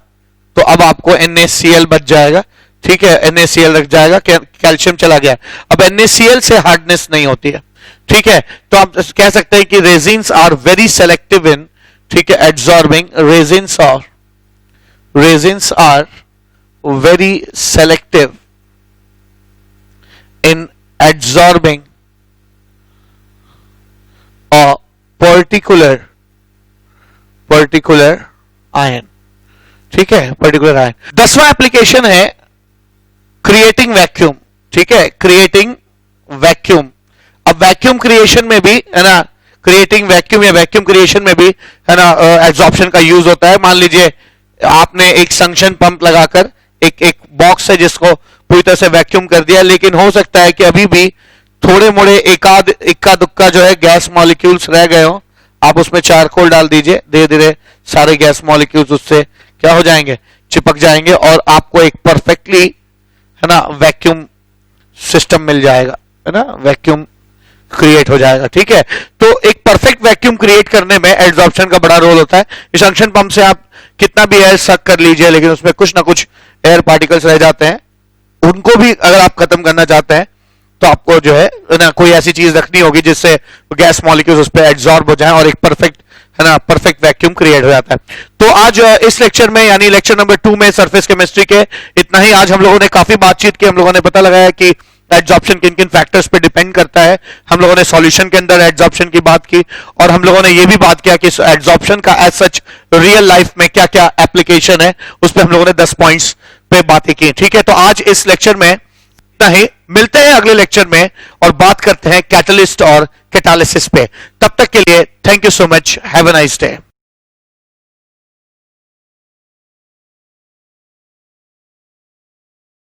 तो अब आपको NaCl बच जाएगा, ठीक है, NaCl रख जाएगा, कैल्शियम चला गया। अब NaCl से हार्डनेस नहीं होती है, ठीक है। तो आप कह सकते हैं कि resins are very selective in, ठीक है, एड्सॉर्बिंग, रेजिन्स आर very selective in absorbing a particular ion. ठीक है, पर्टिकुलर आयन. 10वां एप्लीकेशन है क्रिएटिंग वैक्यूम. ठीक है, क्रिएटिंग वैक्यूम. अब वैक्यूम क्रिएशन में भी है ना, क्रिएटिंग वैक्यूम या वैक्यूम क्रिएशन में भी है ना एब्जॉर्प्शन का यूज होता है. मान लीजिए आपने एक सक्शन पंप लगाकर एक बॉक्स है जिसको पूरी तरह से वैक्यूम कर दिया, लेकिन हो सकता है कि अभी भी थोड़े मोड़े इक्का दुक्का जो है गैस मॉलिक्यूल्स रह गए हो. आप उसमें चारकोल डाल दीजिए, धीरे धीरे सारे गैस मॉलिक्यूल्स उससे क्या हो जाएंगे, चिपक जाएंगे और आपको एक परफेक्टली है ना वैक्यूम सिस्टम मिल जाएगा, है ना, वैक्यूम क्रिएट हो जाएगा. ठीक है, तो एक परफेक्ट वैक्यूम क्रिएट करने में एड्सॉर्प्शन का बड़ा रोल होता है. इस सक्शन पंप से आप कितना भी एयर सक कर लीजिए, लेकिन उसमें कुछ ना कुछ एयर पार्टिकल्स रह जाते हैं. उनको भी अगर आप खत्म करना चाहते हैं तो आपको जो है ना कोई ऐसी चीज रखनी होगी जिससे गैस मॉलिक्यूल्स उस पर एब्जॉर्ब हो जाएं और एक परफेक्ट है ना परफेक्ट वैक्यूम क्रिएट हो जाता है. तो आज इस लेक्चर में यानी लेक्चर नंबर 2 में सरफेस केमिस्ट्री के इतना ही. आज हम लोगों ने काफी बातचीत की, हम लोगों ने पता लगाया कि एड्सॉर्प्शन किन किन फैक्टर्स पे डिपेंड करता है. हम लोगों ने सॉल्यूशन के अंदर एड्सॉर्प्शन की बात की और हम लोगों ने ये भी बात किया कि एड्सॉर्प्शन का एज सच रियल लाइफ में क्या क्या एप्लीकेशन है, उस पर हम लोगों ने 10 पॉइंट्स पे बातें की. ठीक है, तो आज इस लेक्चर में इतना ही. मिलते हैं अगले लेक्चर में और बात करते हैं कैटलिस्ट और कैटालिसिस पे. तब तक के लिए thank you so much. Have a nice day.